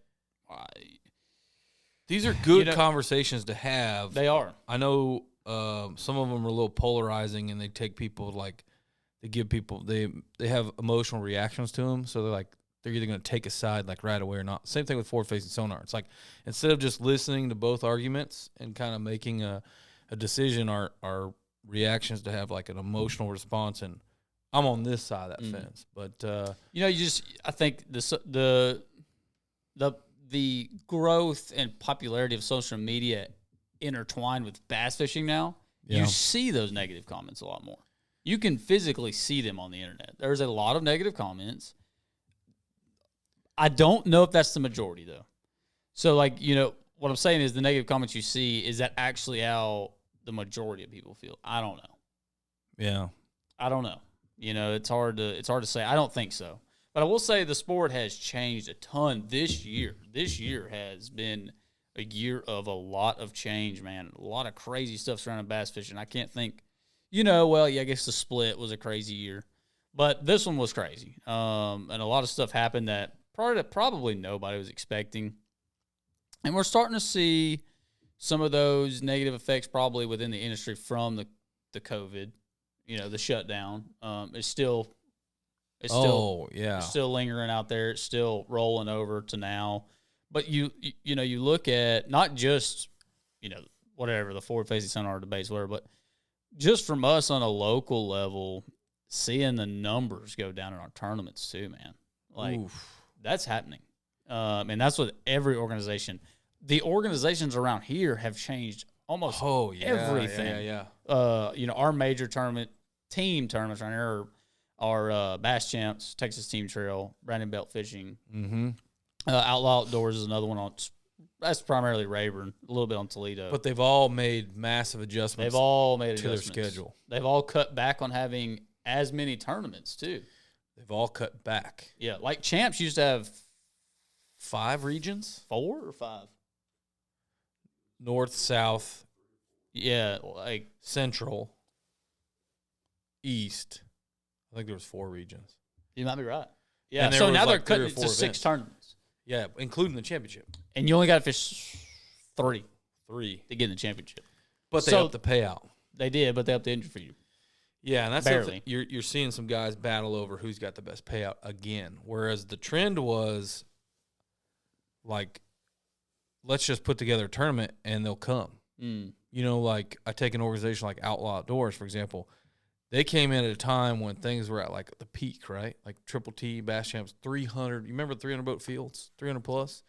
[SPEAKER 2] These are good conversations to have.
[SPEAKER 1] They are.
[SPEAKER 2] I know some of them are a little polarizing, and they take people they give people they have emotional reactions to them. So they're either going to take a side like right away or not. Same thing with forward-facing sonar. It's like instead of just listening to both arguments and kind of making a decision, our reactions to have like an emotional response, and I'm on this side of that fence. But
[SPEAKER 1] I think the growth and popularity of social media intertwined with bass fishing now, you see those negative comments a lot more. You can physically see them on the internet. There's a lot of negative comments. I don't know if that's the majority, though. So, what I'm saying is the negative comments you see, is that actually how the majority of people feel? I don't know.
[SPEAKER 2] Yeah.
[SPEAKER 1] I don't know. It's hard to say. I don't think so. But I will say the sport has changed a ton this year. This year has been a year of a lot of change, man. A lot of crazy stuff surrounding bass fishing. I can't think, I guess the split was a crazy year. But this one was crazy. And a lot of stuff happened that probably nobody was expecting. And we're starting to see some of those negative effects probably within the industry from the COVID, the shutdown. It's still lingering out there. It's still rolling over to now. But you look at not just, whatever, the forward-facing sonar debates, whatever, but just from us on a local level, seeing the numbers go down in our tournaments too, man. Like, that's happening. And that's with every organization. The organizations around here have changed almost everything.
[SPEAKER 2] Yeah.
[SPEAKER 1] Our major team tournaments around here are Bass Champs, Texas Team Trail, Brandon Belt Fishing.
[SPEAKER 2] Mm-hmm.
[SPEAKER 1] Outlaw Outdoors is another one that's primarily Rayburn, a little bit on Toledo.
[SPEAKER 2] But they've all made massive adjustments.
[SPEAKER 1] They've all made
[SPEAKER 2] to
[SPEAKER 1] adjustments
[SPEAKER 2] their schedule.
[SPEAKER 1] They've all cut back on having as many tournaments too.
[SPEAKER 2] They've all cut back.
[SPEAKER 1] Yeah, like Champs used to have
[SPEAKER 2] 5 regions,
[SPEAKER 1] 4 or 5.
[SPEAKER 2] North, South,
[SPEAKER 1] like
[SPEAKER 2] Central, East. I think there was 4 regions.
[SPEAKER 1] You might be right. Yeah, so now they're cutting it to 6 tournaments.
[SPEAKER 2] Yeah, including the championship.
[SPEAKER 1] And you only got to fish 3 to get in the championship.
[SPEAKER 2] But they upped the payout.
[SPEAKER 1] They did, but they upped the entry for you.
[SPEAKER 2] Yeah, and that's
[SPEAKER 1] barely.
[SPEAKER 2] You're seeing some guys battle over who's got the best payout again. Whereas the trend was like, let's just put together a tournament and they'll come. Like I take an organization like Outlaw Outdoors, for example. They came in at a time when things were at like the peak, right? Like Triple T, Bass Champs, 300. You remember 300 boat fields, 300 plus?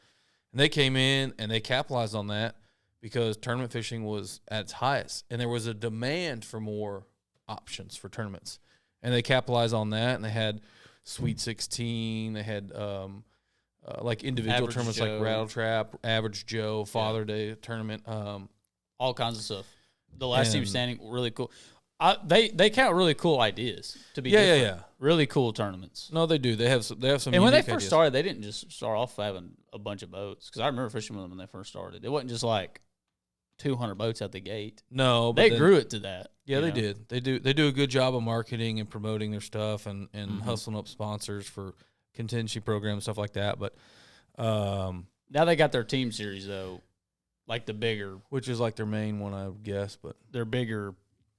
[SPEAKER 2] And they came in and they capitalized on that because tournament fishing was at its highest. And there was a demand for more options for tournaments. And they capitalized on that, and they had Sweet 16. They had like individual
[SPEAKER 1] Average
[SPEAKER 2] tournaments
[SPEAKER 1] Joe.
[SPEAKER 2] like Rattle Trap, Average Joe, Father Day tournament.
[SPEAKER 1] All kinds of stuff. The last team standing, really cool. They count really cool ideas to be different.
[SPEAKER 2] Yeah.
[SPEAKER 1] Really cool tournaments.
[SPEAKER 2] No, they do. They have some.
[SPEAKER 1] And when they first
[SPEAKER 2] ideas.
[SPEAKER 1] started, they didn't just start off having a bunch of boats. Because I remember fishing with them when they first started. It wasn't just like 200 boats out the gate.
[SPEAKER 2] No, but
[SPEAKER 1] they grew it to that.
[SPEAKER 2] Yeah, they did. They do a good job of marketing and promoting their stuff and hustling up sponsors for contingency programs, stuff like that. But
[SPEAKER 1] now they got their team series though, like the bigger,
[SPEAKER 2] which is like their main one, I would guess. But
[SPEAKER 1] their bigger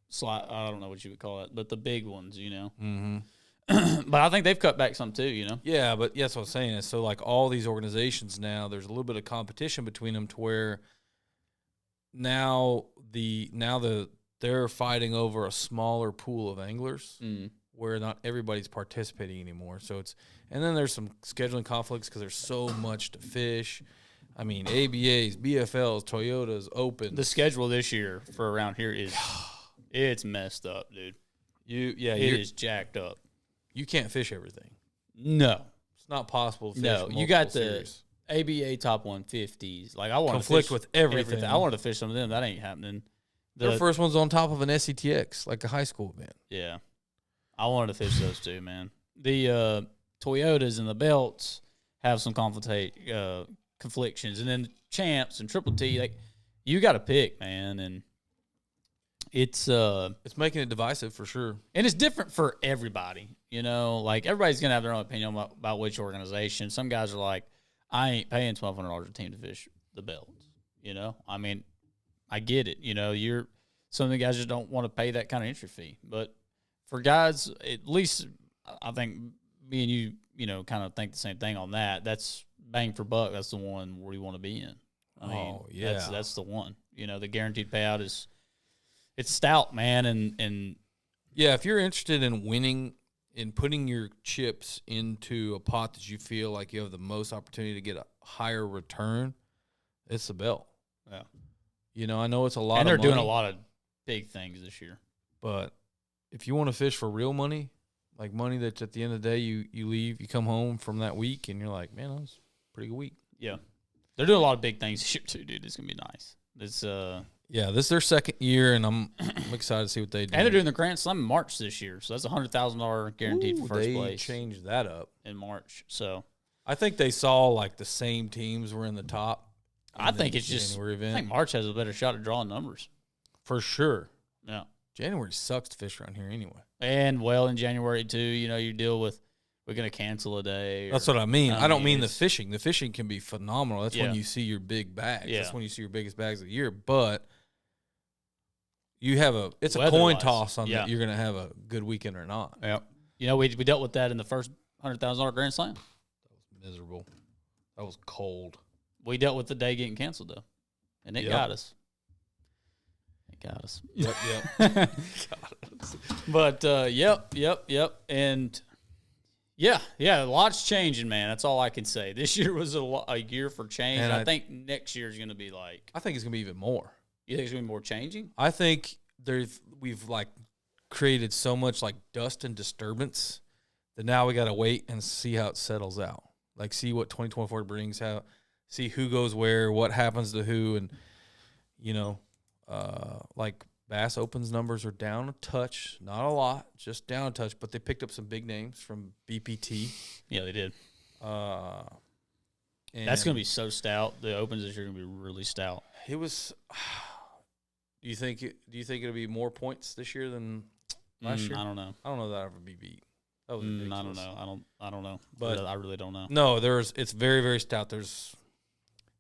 [SPEAKER 1] slot. I don't know what you would call it, but the big ones,
[SPEAKER 2] Mm-hmm.
[SPEAKER 1] But I think they've cut back some too,
[SPEAKER 2] Yeah, but that's what I'm saying. Is so like all these organizations now, there's a little bit of competition between them to where now they're fighting over a smaller pool of anglers where not everybody's participating anymore. So and then there's some scheduling conflicts because there's so much to fish. I mean, ABAs, BFLs, Toyotas, Open.
[SPEAKER 1] The schedule this year for around here it's messed up, dude. It is jacked up.
[SPEAKER 2] You can't fish everything.
[SPEAKER 1] No.
[SPEAKER 2] It's not possible to fish
[SPEAKER 1] you got
[SPEAKER 2] series.
[SPEAKER 1] the ABA top 150s. Like I want
[SPEAKER 2] conflict
[SPEAKER 1] to fish
[SPEAKER 2] with everything.
[SPEAKER 1] I wanted to fish some of them. That ain't happening.
[SPEAKER 2] Their first one's on top of an SCTX, like a high school event.
[SPEAKER 1] Yeah. I wanted to fish those too, man. The Toyotas and the belts have some conflictions. And then champs and Triple T, like, you got to pick, man. And it's
[SPEAKER 2] making it divisive for sure.
[SPEAKER 1] And it's different for everybody. You know, like, everybody's going to have their own opinion about which organization. Some guys are like, I ain't paying $1,200 a team to fish the belts. You know, I mean, I get it. You know, some of the guys just don't want to pay that kind of entry fee. But for guys, at least I think me and you, you know, kind of think the same thing on that. That's bang for buck. That's the one where you want to be in. I mean, that's the one. You know, the guaranteed payout it's stout, man. And
[SPEAKER 2] yeah, if you're interested in winning, in putting your chips into a pot that you feel like you have the most opportunity to get a higher return, it's the belt.
[SPEAKER 1] Yeah.
[SPEAKER 2] You know, I know it's a lot,
[SPEAKER 1] and they're
[SPEAKER 2] of money,
[SPEAKER 1] doing a lot of big things this year.
[SPEAKER 2] But if you want to fish for real money, like money that's at the end of the day, you leave, you come home from that week, and you're like, man, that was a pretty good week.
[SPEAKER 1] Yeah, they're doing a lot of big things this year too, dude. It's gonna be nice. It's
[SPEAKER 2] yeah, this is their second year, and I'm excited to see what they do.
[SPEAKER 1] And they're doing the Grand Slam in March this year, so that's $100,000 guaranteed for first place.
[SPEAKER 2] They changed that up
[SPEAKER 1] in March, so
[SPEAKER 2] I think they saw like the same teams were in the top.
[SPEAKER 1] I think it's just
[SPEAKER 2] event.
[SPEAKER 1] I think March has a better shot at drawing numbers
[SPEAKER 2] for sure.
[SPEAKER 1] Yeah,
[SPEAKER 2] January sucks to fish around here anyway.
[SPEAKER 1] And in January too, you know, you deal with we're gonna cancel a day.
[SPEAKER 2] That's what I mean. I don't mean the fishing. The fishing can be phenomenal. That's when you see your big bags.
[SPEAKER 1] Yeah.
[SPEAKER 2] That's when you see your biggest bags of the year. But you have it's a coin toss on that you're gonna have a good weekend or not.
[SPEAKER 1] Yeah. You know, we dealt with that in the first $100,000 Grand Slam.
[SPEAKER 2] That was miserable. That was cold.
[SPEAKER 1] We dealt with the day getting canceled though, and it got us. It got us.
[SPEAKER 2] Yep.
[SPEAKER 1] Got us. But yep, and yeah, lots changing, man. That's all I can say. This year was a year for change. And I think next year is going to be like.
[SPEAKER 2] I think it's going to be even more.
[SPEAKER 1] You think it's going to be more changing?
[SPEAKER 2] I think we've like created so much like dust and disturbance that now we got to wait and see how it settles out. Like see what 2024 brings, see who goes where, what happens to who, and you know, like Bass Opens numbers are down a touch, not a lot, just down a touch, but they picked up some big names from BPT.
[SPEAKER 1] Yeah, they did. That's going to be so stout. The Opens this year are going to be really stout.
[SPEAKER 2] It was. Do you think it'll be more points this year than last year?
[SPEAKER 1] I don't know.
[SPEAKER 2] I don't know that I'll ever be beat. That was ridiculous.
[SPEAKER 1] I don't know. I don't know.
[SPEAKER 2] But
[SPEAKER 1] I really don't know.
[SPEAKER 2] No, it's very, very stout. There's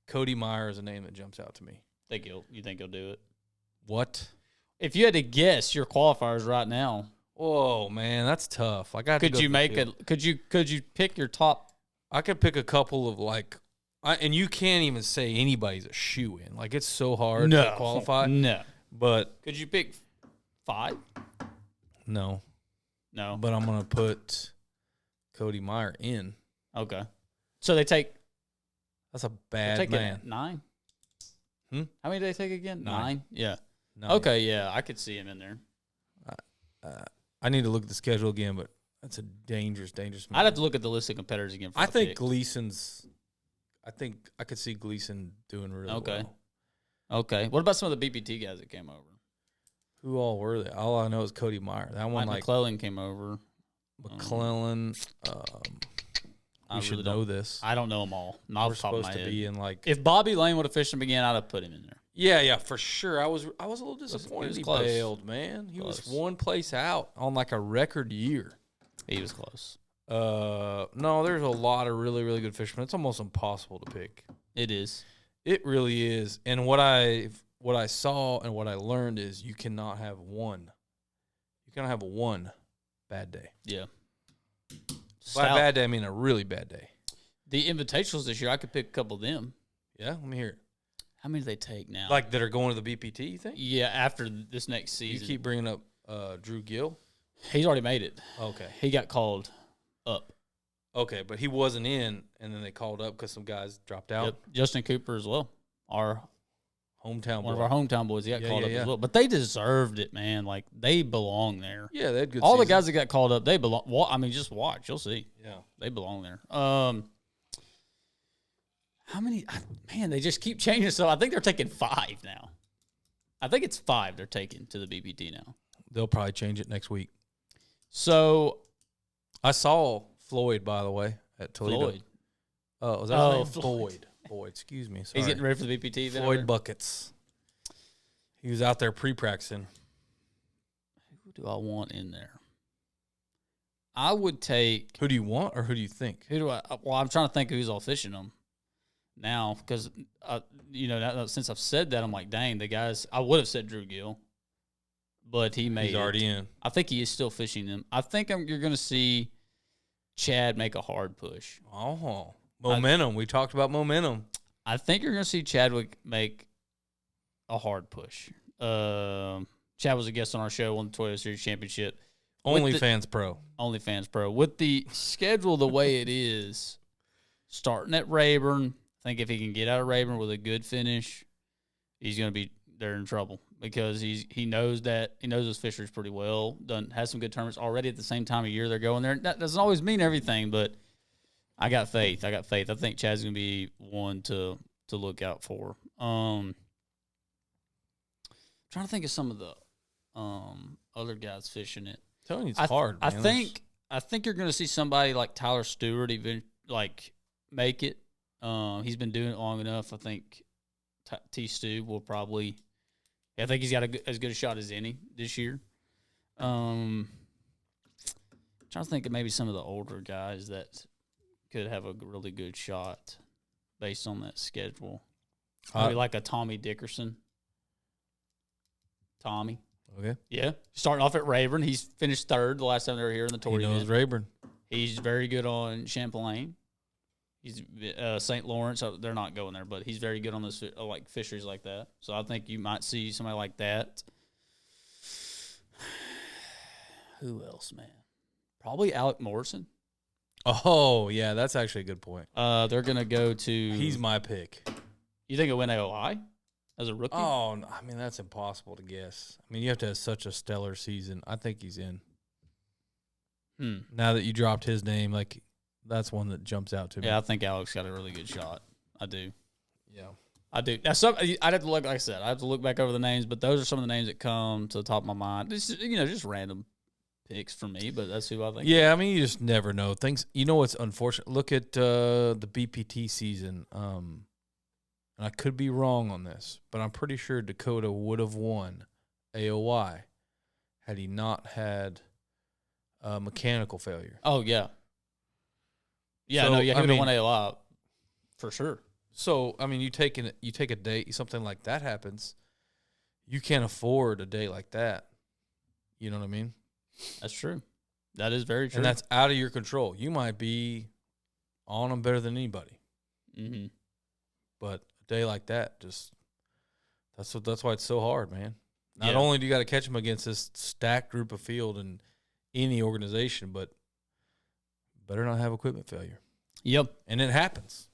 [SPEAKER 2] Cody Meyer is a name that jumps out to me.
[SPEAKER 1] You think he'll do it?
[SPEAKER 2] What?
[SPEAKER 1] If you had to guess your qualifiers right now.
[SPEAKER 2] Oh man, that's tough.
[SPEAKER 1] Could you pick your top?
[SPEAKER 2] I could pick a couple of and you can't even say anybody's a shoe-in. Like it's so hard to qualify.
[SPEAKER 1] No.
[SPEAKER 2] But
[SPEAKER 1] could you pick 5?
[SPEAKER 2] No.
[SPEAKER 1] But
[SPEAKER 2] I'm gonna put Cody Meyer in.
[SPEAKER 1] Okay. So they take.
[SPEAKER 2] That's a bad man.
[SPEAKER 1] 9. How many did they take again? 9. Yeah.
[SPEAKER 2] 9.
[SPEAKER 1] Okay. Yeah, I could see him in there.
[SPEAKER 2] I need to look at the schedule again, but that's a dangerous man.
[SPEAKER 1] I'd have to look at the list of competitors again.
[SPEAKER 2] I think Gleason's. I think I could see Gleason doing really well.
[SPEAKER 1] Okay. What about some of the BPT guys that came over?
[SPEAKER 2] Who all were they? All I know is Cody Meyer. That one,
[SPEAKER 1] McClellan came over.
[SPEAKER 2] McClellan. We should know this.
[SPEAKER 1] I don't know them all. Not
[SPEAKER 2] We're supposed to be in
[SPEAKER 1] If Bobby Lane would have fished him again, I'd have put him in there.
[SPEAKER 2] Yeah, for sure. I was a little disappointed. He bailed, man. He was one place out on a record year.
[SPEAKER 1] He was close.
[SPEAKER 2] No, there's a lot of really, really good fishermen. It's almost impossible to pick.
[SPEAKER 1] It is.
[SPEAKER 2] It really is. And what I saw and what I learned is you cannot have one. You cannot have one bad day.
[SPEAKER 1] Yeah.
[SPEAKER 2] By bad day, I mean a really bad day.
[SPEAKER 1] The invitationals this year, I could pick a couple of them.
[SPEAKER 2] Yeah, let me hear it.
[SPEAKER 1] How many do they take now?
[SPEAKER 2] Like that are going to the BPT, you think?
[SPEAKER 1] Yeah, after this next season.
[SPEAKER 2] You keep bringing up Drew Gill.
[SPEAKER 1] He's already made it.
[SPEAKER 2] Okay.
[SPEAKER 1] He got called up.
[SPEAKER 2] Okay, but he wasn't in, and then they called up because some guys dropped out.
[SPEAKER 1] Yep. Justin Cooper as well. Our
[SPEAKER 2] hometown boy.
[SPEAKER 1] One of our hometown boys. He got called up as well. But they deserved it, man. Like, they belong there.
[SPEAKER 2] Yeah, they had good
[SPEAKER 1] All
[SPEAKER 2] season.
[SPEAKER 1] the guys that got called up, they belong. Well, I mean, just watch. You'll see.
[SPEAKER 2] Yeah.
[SPEAKER 1] They belong there. How many? Man, they just keep changing. So I think they're taking 5 now. I think it's 5 they're taking to the BPT now.
[SPEAKER 2] They'll probably change it next week.
[SPEAKER 1] So
[SPEAKER 2] I saw Floyd, by the way, at Toledo.
[SPEAKER 1] Floyd.
[SPEAKER 2] Oh, was that his name? Floyd. Boyd, excuse me. Sorry.
[SPEAKER 1] He's getting ready for the BPT event.
[SPEAKER 2] Floyd Buckets. He was out there pre-practicing.
[SPEAKER 1] Who do I want in there? I would take.
[SPEAKER 2] Who do you want, or who do you think?
[SPEAKER 1] Who do I? Well, I'm trying to think of who's all fishing them now, because since I've said that, I'm like, dang, the guys. I would have said Drew Gill, but he's
[SPEAKER 2] already in.
[SPEAKER 1] I think he is still fishing them. I think you're going to see Chad make a hard push.
[SPEAKER 2] Oh, momentum. We talked about momentum.
[SPEAKER 1] I think you're going to see Chadwick make a hard push. Chad was a guest on our show, won the Toyota Series Championship.
[SPEAKER 2] OnlyFans Pro.
[SPEAKER 1] OnlyFans Pro. With the schedule the way it is, starting at Rayburn, I think if he can get out of Rayburn with a good finish, he's going to be there in trouble, because he knows his fisheries pretty well. Has some good tournaments already at the same time of year they're going there. That doesn't always mean everything, but I got faith. I think Chad's going to be one to look out for. Trying to think of some of the other guys fishing it.
[SPEAKER 2] I'm telling you, it's hard. Man.
[SPEAKER 1] I think you're going to see somebody like Tyler Stewart make it. He's been doing it long enough. I think T. Stu will probably. I think he's got as good a shot as any this year. Trying to think of maybe some of the older guys that could have a really good shot based on that schedule. Maybe like a Tommy Dickerson. Tommy.
[SPEAKER 2] Okay.
[SPEAKER 1] Yeah. Starting off at Rayburn. He's finished third the last time they were here in the tour.
[SPEAKER 2] He knows Rayburn.
[SPEAKER 1] He's very good on Champlain. He's St. Lawrence. They're not going there, but he's very good on those fisheries like that. So I think you might see somebody like that. Who else, man? Probably Alec Morrison.
[SPEAKER 2] Oh, yeah, that's actually a good point.
[SPEAKER 1] They're going to go to...
[SPEAKER 2] He's my pick.
[SPEAKER 1] You think he'll win AOI as a rookie?
[SPEAKER 2] Oh, I mean, that's impossible to guess. I mean, you have to have such a stellar season. I think he's in. Now that you dropped his name, that's one that jumps out to me.
[SPEAKER 1] Yeah, I think Alex got a really good shot. I do.
[SPEAKER 2] Yeah.
[SPEAKER 1] I do. Now, I'd have to look, like I said, I have to look back over the names, but those are some of the names that come to the top of my mind. This is, just random picks for me, but that's who I think.
[SPEAKER 2] Yeah, I mean, you just never know. Things, what's unfortunate? Look at the BPT season. And I could be wrong on this, but I'm pretty sure Dakota would have won AOY had he not had mechanical failure.
[SPEAKER 1] Oh, yeah. Yeah, so, he would have won AOY for sure.
[SPEAKER 2] So, I mean, you take a day, something like that happens, you can't afford a day like that. You know what I mean?
[SPEAKER 1] That's true. That is very true.
[SPEAKER 2] And that's out of your control. You might be on them better than anybody.
[SPEAKER 1] Mm-hmm.
[SPEAKER 2] But a day like that, that's why it's so hard, man. Not only do you got to catch them against this stacked group of field in any organization, but better not have equipment failure.
[SPEAKER 1] Yep.
[SPEAKER 2] And it happens.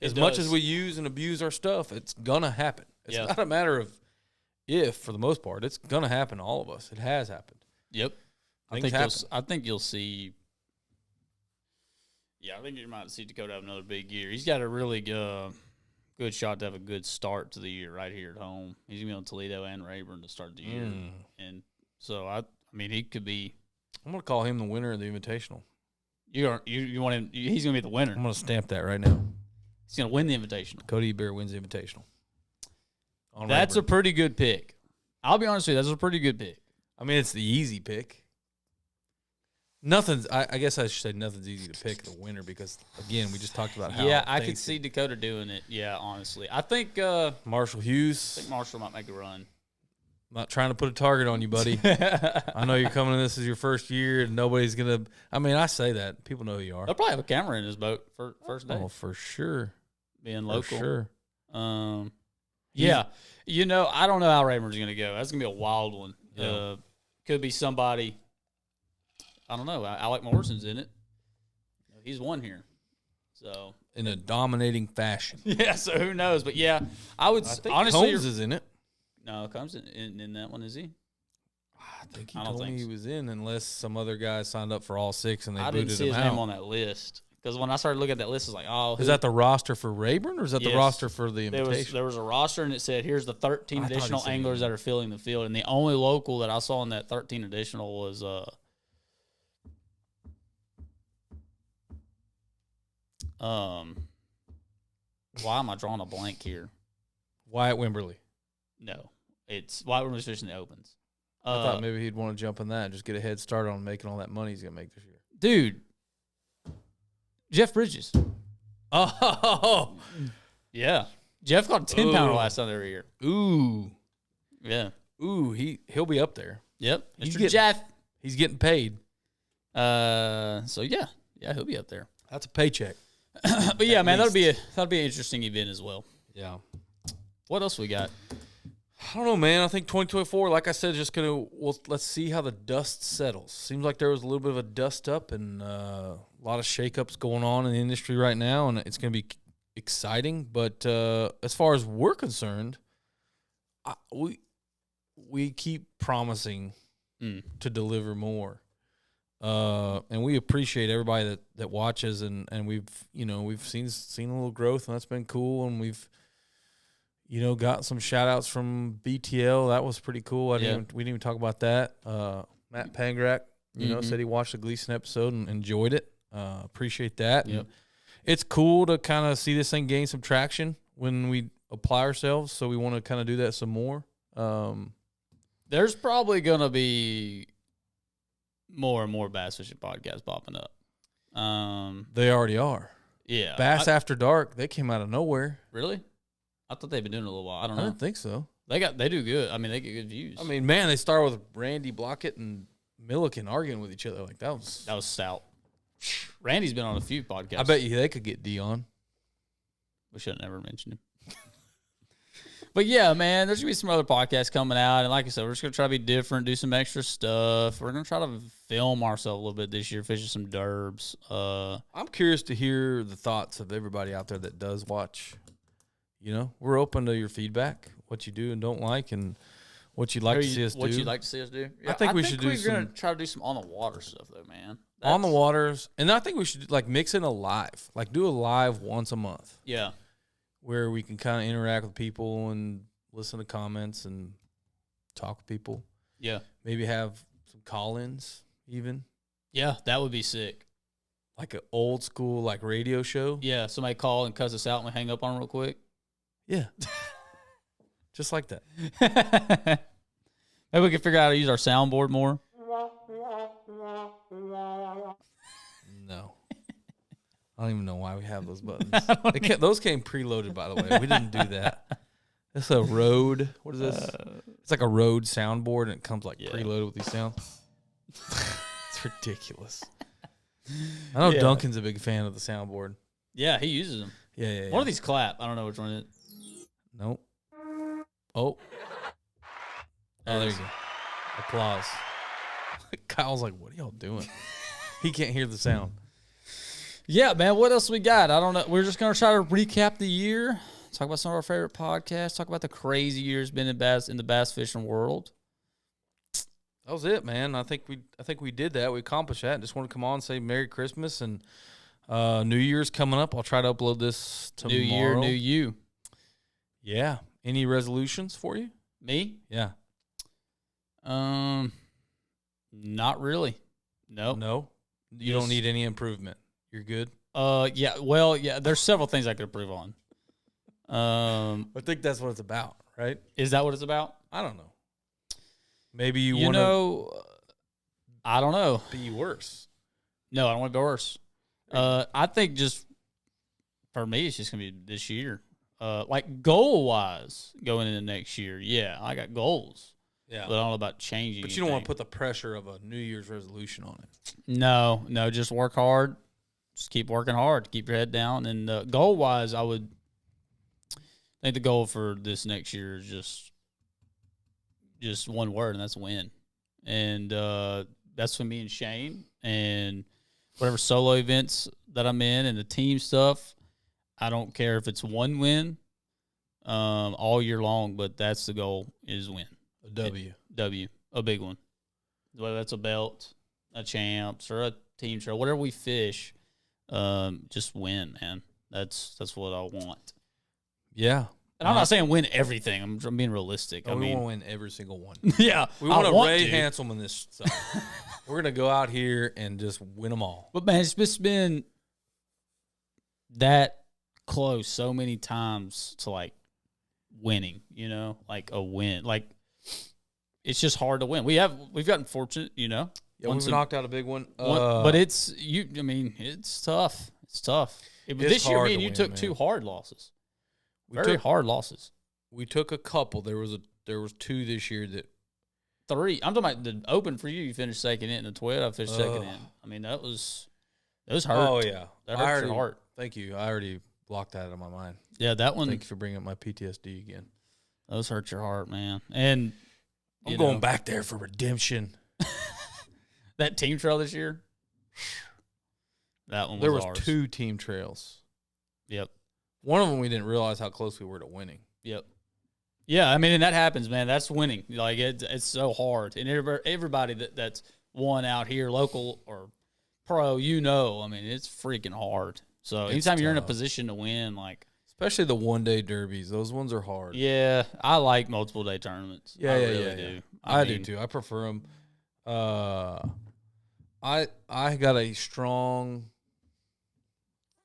[SPEAKER 2] As much as we use and abuse our stuff, it's going to happen. It's not a matter of if, for the most part. It's going to happen to all of us. It has happened.
[SPEAKER 1] Yep. I think you'll see. Yeah, I think you might see Dakota have another big year. He's got a really good shot to have a good start to the year right here at home. He's going to be on Toledo and Rayburn to start the year. And so, I mean, he could be.
[SPEAKER 2] I'm going to call him the winner of the Invitational.
[SPEAKER 1] You want him? He's going to be the winner.
[SPEAKER 2] I'm going to stamp that right now.
[SPEAKER 1] He's going to win the Invitational.
[SPEAKER 2] Cody Bear wins the Invitational.
[SPEAKER 1] That's a pretty good pick. I'll be honest with you. That's a pretty good pick.
[SPEAKER 2] I mean, it's the easy pick. I guess I should say nothing's easy to pick the winner because, again, we just talked about how.
[SPEAKER 1] Yeah, I could see Dakota doing it. Yeah, honestly. I think
[SPEAKER 2] Marshall Hughes.
[SPEAKER 1] I think Marshall might make a run.
[SPEAKER 2] I'm not trying to put a target on you, buddy. I know you're coming to this as your first year, and nobody's going to – I mean, I say that. People know who you are.
[SPEAKER 1] They'll probably have a camera in his boat for first day.
[SPEAKER 2] Oh, for sure.
[SPEAKER 1] Being local.
[SPEAKER 2] For sure.
[SPEAKER 1] Yeah. I don't know how Rayburn's going to go. That's going to be a wild one.
[SPEAKER 2] Yeah.
[SPEAKER 1] Could be somebody – I don't know. Alec Morrison's in it. He's won here. So
[SPEAKER 2] in a dominating fashion.
[SPEAKER 1] Yeah, so who knows? But, yeah, I think honestly –
[SPEAKER 2] Combs is in it.
[SPEAKER 1] No, Combs in that one, is he?
[SPEAKER 2] I think he told me he was in unless some other guy signed up for all 6 and they booted him out.
[SPEAKER 1] I didn't see his name on that list. Because when I started looking at that list, it's like, oh.
[SPEAKER 2] Is that the roster for Rayburn, or is that the roster for the Invitation?
[SPEAKER 1] There was a roster, and it said, here's the 13 additional anglers that are filling the field. And the only local that I saw in that 13 additional was why am I drawing a blank here?
[SPEAKER 2] Wyatt Wimberly.
[SPEAKER 1] No. It's Wyatt Wimberly's fishing the Opens.
[SPEAKER 2] I thought maybe he'd want to jump in that and just get a head start on making all that money he's going to make this year.
[SPEAKER 1] Dude. Jeff Bridges.
[SPEAKER 2] Oh.
[SPEAKER 1] Yeah. Jeff caught a 10-pounder last time every year.
[SPEAKER 2] Ooh.
[SPEAKER 1] Yeah.
[SPEAKER 2] Ooh, he'll be up there.
[SPEAKER 1] Yep. Jeff.
[SPEAKER 2] He's getting paid.
[SPEAKER 1] So yeah. Yeah, he'll be up there.
[SPEAKER 2] That's a paycheck.
[SPEAKER 1] But yeah, man, that'll be an interesting event as well.
[SPEAKER 2] Yeah.
[SPEAKER 1] What else we got?
[SPEAKER 2] I don't know, man. I think 2024, like I said, let's see how the dust settles. Seems like there was a little bit of a dust up and a lot of shakeups going on in the industry right now, and it's going to be exciting. But as far as we're concerned, we keep promising to deliver more. And we appreciate everybody that watches, and we've seen a little growth, and that's been cool. And we've got some shout outs from BTL. That was pretty cool. We didn't even talk about that. Matt Pangrak, said he watched the Gleason episode and enjoyed it. Appreciate that.
[SPEAKER 1] Yep.
[SPEAKER 2] It's cool to kind of see this thing gain some traction when we apply ourselves. So we want to kind of do that some more.
[SPEAKER 1] There's probably going to be more and more bass fishing podcasts popping up.
[SPEAKER 2] They already are.
[SPEAKER 1] Yeah.
[SPEAKER 2] Bass After Dark, they came out of nowhere.
[SPEAKER 1] Really? I thought they'd been doing it a little while. I don't know.
[SPEAKER 2] I didn't think so.
[SPEAKER 1] They do good. I mean, they get good views.
[SPEAKER 2] I mean, man, they start with Randy Blockett and Milliken arguing with each other. Like that was
[SPEAKER 1] stout. Randy's been on a few podcasts.
[SPEAKER 2] I bet you they could get Dion.
[SPEAKER 1] We should have never mentioned him. But yeah, man, there's gonna be some other podcasts coming out, and like I said, we're just gonna try to be different, do some extra stuff. We're gonna try to film ourselves a little bit this year, fishing some derbs.
[SPEAKER 2] I'm curious to hear the thoughts of everybody out there that does watch. We're open to your feedback, what you do and don't like, and what you'd like to see us do.
[SPEAKER 1] What you'd like to see us do? Yeah,
[SPEAKER 2] I think we should do
[SPEAKER 1] some. We're gonna try to do some on the water stuff, though, man.
[SPEAKER 2] On the waters, and I think we should mix in a live, do a live once a month.
[SPEAKER 1] Yeah.
[SPEAKER 2] Where we can kind of interact with people and listen to comments and talk with people.
[SPEAKER 1] Yeah.
[SPEAKER 2] Maybe have some call-ins even.
[SPEAKER 1] Yeah, that would be sick.
[SPEAKER 2] Like an old school radio show.
[SPEAKER 1] Yeah, somebody call and cuss us out and we hang up on them real quick.
[SPEAKER 2] Yeah. Just like that.
[SPEAKER 1] Maybe we can figure out how to use our soundboard more.
[SPEAKER 2] No. I don't even know why we have those buttons. Those came preloaded, by the way. We didn't do that. It's a Rode. What is this? It's like a Rode soundboard, and it comes preloaded with these sounds. It's ridiculous. I know Duncan's a big fan of the soundboard.
[SPEAKER 1] Yeah, he uses them.
[SPEAKER 2] Yeah.
[SPEAKER 1] One of these clap. I don't know which one it is.
[SPEAKER 2] Nope. Oh, there you go. Applause. Kyle's like, what are y'all doing? He can't hear the sound.
[SPEAKER 1] Yeah, man, what else we got? I don't know. We're just going to try to recap the year, talk about some of our favorite podcasts, talk about the crazy years been in the bass fishing world.
[SPEAKER 2] That was it, man. I think we did that. We accomplished that. Just want to come on and say Merry Christmas, and New Year's coming up. I'll try to upload this tomorrow.
[SPEAKER 1] New year, new you.
[SPEAKER 2] Yeah. Any resolutions for you?
[SPEAKER 1] Me?
[SPEAKER 2] Yeah.
[SPEAKER 1] Not really. Nope.
[SPEAKER 2] No. You don't need any improvement. You're good.
[SPEAKER 1] Yeah. Well, yeah. There's several things I could improve on.
[SPEAKER 2] I think that's what it's about, right?
[SPEAKER 1] Is that what it's about?
[SPEAKER 2] I don't know. Maybe you want to.
[SPEAKER 1] I don't know.
[SPEAKER 2] Be worse.
[SPEAKER 1] No, I don't want to be worse. I think just for me, it's just gonna be this year. Goal wise, going into next year. Yeah, I got goals.
[SPEAKER 2] Yeah,
[SPEAKER 1] but I don't know about changing.
[SPEAKER 2] But you don't want to put the pressure of a New Year's resolution on it.
[SPEAKER 1] No, just work hard. Just keep working hard. Keep your head down. And goal wise, I think the goal for this next year is just one word, and that's win. And that's for me and Shane. And whatever solo events that I'm in and the team stuff, I don't care if it's one win all year long, but that's the goal, is win.
[SPEAKER 2] A W.
[SPEAKER 1] A big one. Whether that's a belt, a champs, or a team trail, whatever we fish, just win, man. That's what I want.
[SPEAKER 2] Yeah.
[SPEAKER 1] And I'm not saying win everything. I'm being realistic.
[SPEAKER 2] We want to win every single one.
[SPEAKER 1] Yeah.
[SPEAKER 2] We want to Ray Hanselman this stuff. We're going to go out here and just win them all.
[SPEAKER 1] But, man, it's just been that close so many times to, like, winning, like a win. Like, it's just hard to win. We've gotten fortunate,
[SPEAKER 2] Yeah, we've knocked out a big one.
[SPEAKER 1] But it's tough. It's tough. This year, me and you took 2 hard losses. Very hard losses.
[SPEAKER 2] We took a couple. There was 2 this year that
[SPEAKER 1] 3. I'm talking about the Open for you. You finished second in the Twit. I finished second in. I mean, that was hurt.
[SPEAKER 2] Oh yeah,
[SPEAKER 1] that hurt your heart.
[SPEAKER 2] Thank you. I already blocked that out of my mind.
[SPEAKER 1] Yeah, that one.
[SPEAKER 2] Thank you for bringing up my PTSD again.
[SPEAKER 1] Those hurt your heart, man. And
[SPEAKER 2] I'm going back there for redemption.
[SPEAKER 1] That team trail this year. That one.
[SPEAKER 2] There was
[SPEAKER 1] ours.
[SPEAKER 2] 2 team trails.
[SPEAKER 1] Yep.
[SPEAKER 2] One of them we didn't realize how close we were to winning.
[SPEAKER 1] Yep. Yeah, I mean, and that happens, man. That's winning. Like it's so hard, and everybody that's won out here, local or pro, I mean, it's freaking hard. So anytime you're in a position to win, like
[SPEAKER 2] especially the 1-day derbies, those ones are hard.
[SPEAKER 1] Yeah, I like multiple day tournaments.
[SPEAKER 2] Yeah,
[SPEAKER 1] I
[SPEAKER 2] yeah,
[SPEAKER 1] really
[SPEAKER 2] yeah,
[SPEAKER 1] do.
[SPEAKER 2] Yeah. I do too. I prefer them. I got a strong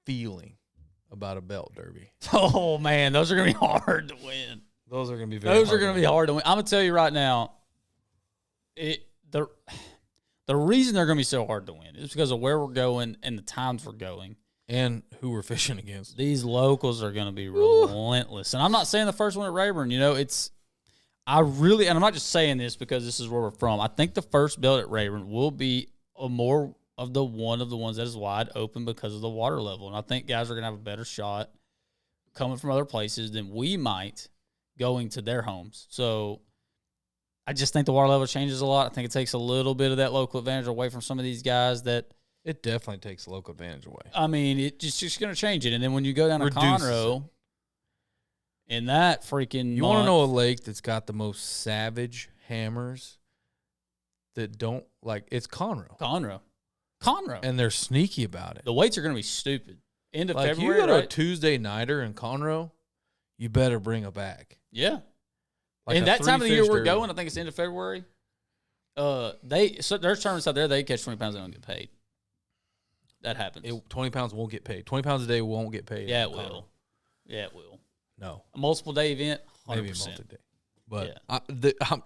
[SPEAKER 2] feeling about a belt derby.
[SPEAKER 1] Oh man, those are gonna be hard to win.
[SPEAKER 2] Those are gonna be
[SPEAKER 1] hard to win. I'm gonna tell you right now, the reason they're gonna be so hard to win is because of where we're going and the times we're going
[SPEAKER 2] and who we're fishing against.
[SPEAKER 1] These locals are gonna be relentless, and I'm not saying the first one at Rayburn. And I'm not just saying this because this is where we're from. I think the first belt at Rayburn will be one of the ones that is wide open because of the water level. And I think guys are going to have a better shot coming from other places than we might going to their homes. So I just think the water level changes a lot. I think it takes a little bit of that local advantage away from some of these guys that –
[SPEAKER 2] it definitely takes local advantage away.
[SPEAKER 1] I mean, it's just going to change it. And then when you go down to Conroe in that freaking
[SPEAKER 2] – you want to know a lake that's got the most savage hammers that don't – like it's Conroe. And they're sneaky about it.
[SPEAKER 1] The weights are going to be stupid. End of February,
[SPEAKER 2] you go to a Tuesday nighter in Conroe, you better bring a bag.
[SPEAKER 1] Yeah. And that time of the year we're going, I think it's end of February. There's tournaments out there, they catch 20 pounds and don't get paid. That happens.
[SPEAKER 2] 20 pounds won't get paid. 20 pounds a day won't get paid.
[SPEAKER 1] Yeah, it will. Yeah, it will.
[SPEAKER 2] No.
[SPEAKER 1] A multiple day event, 100%.
[SPEAKER 2] Maybe a multi-day. But yeah.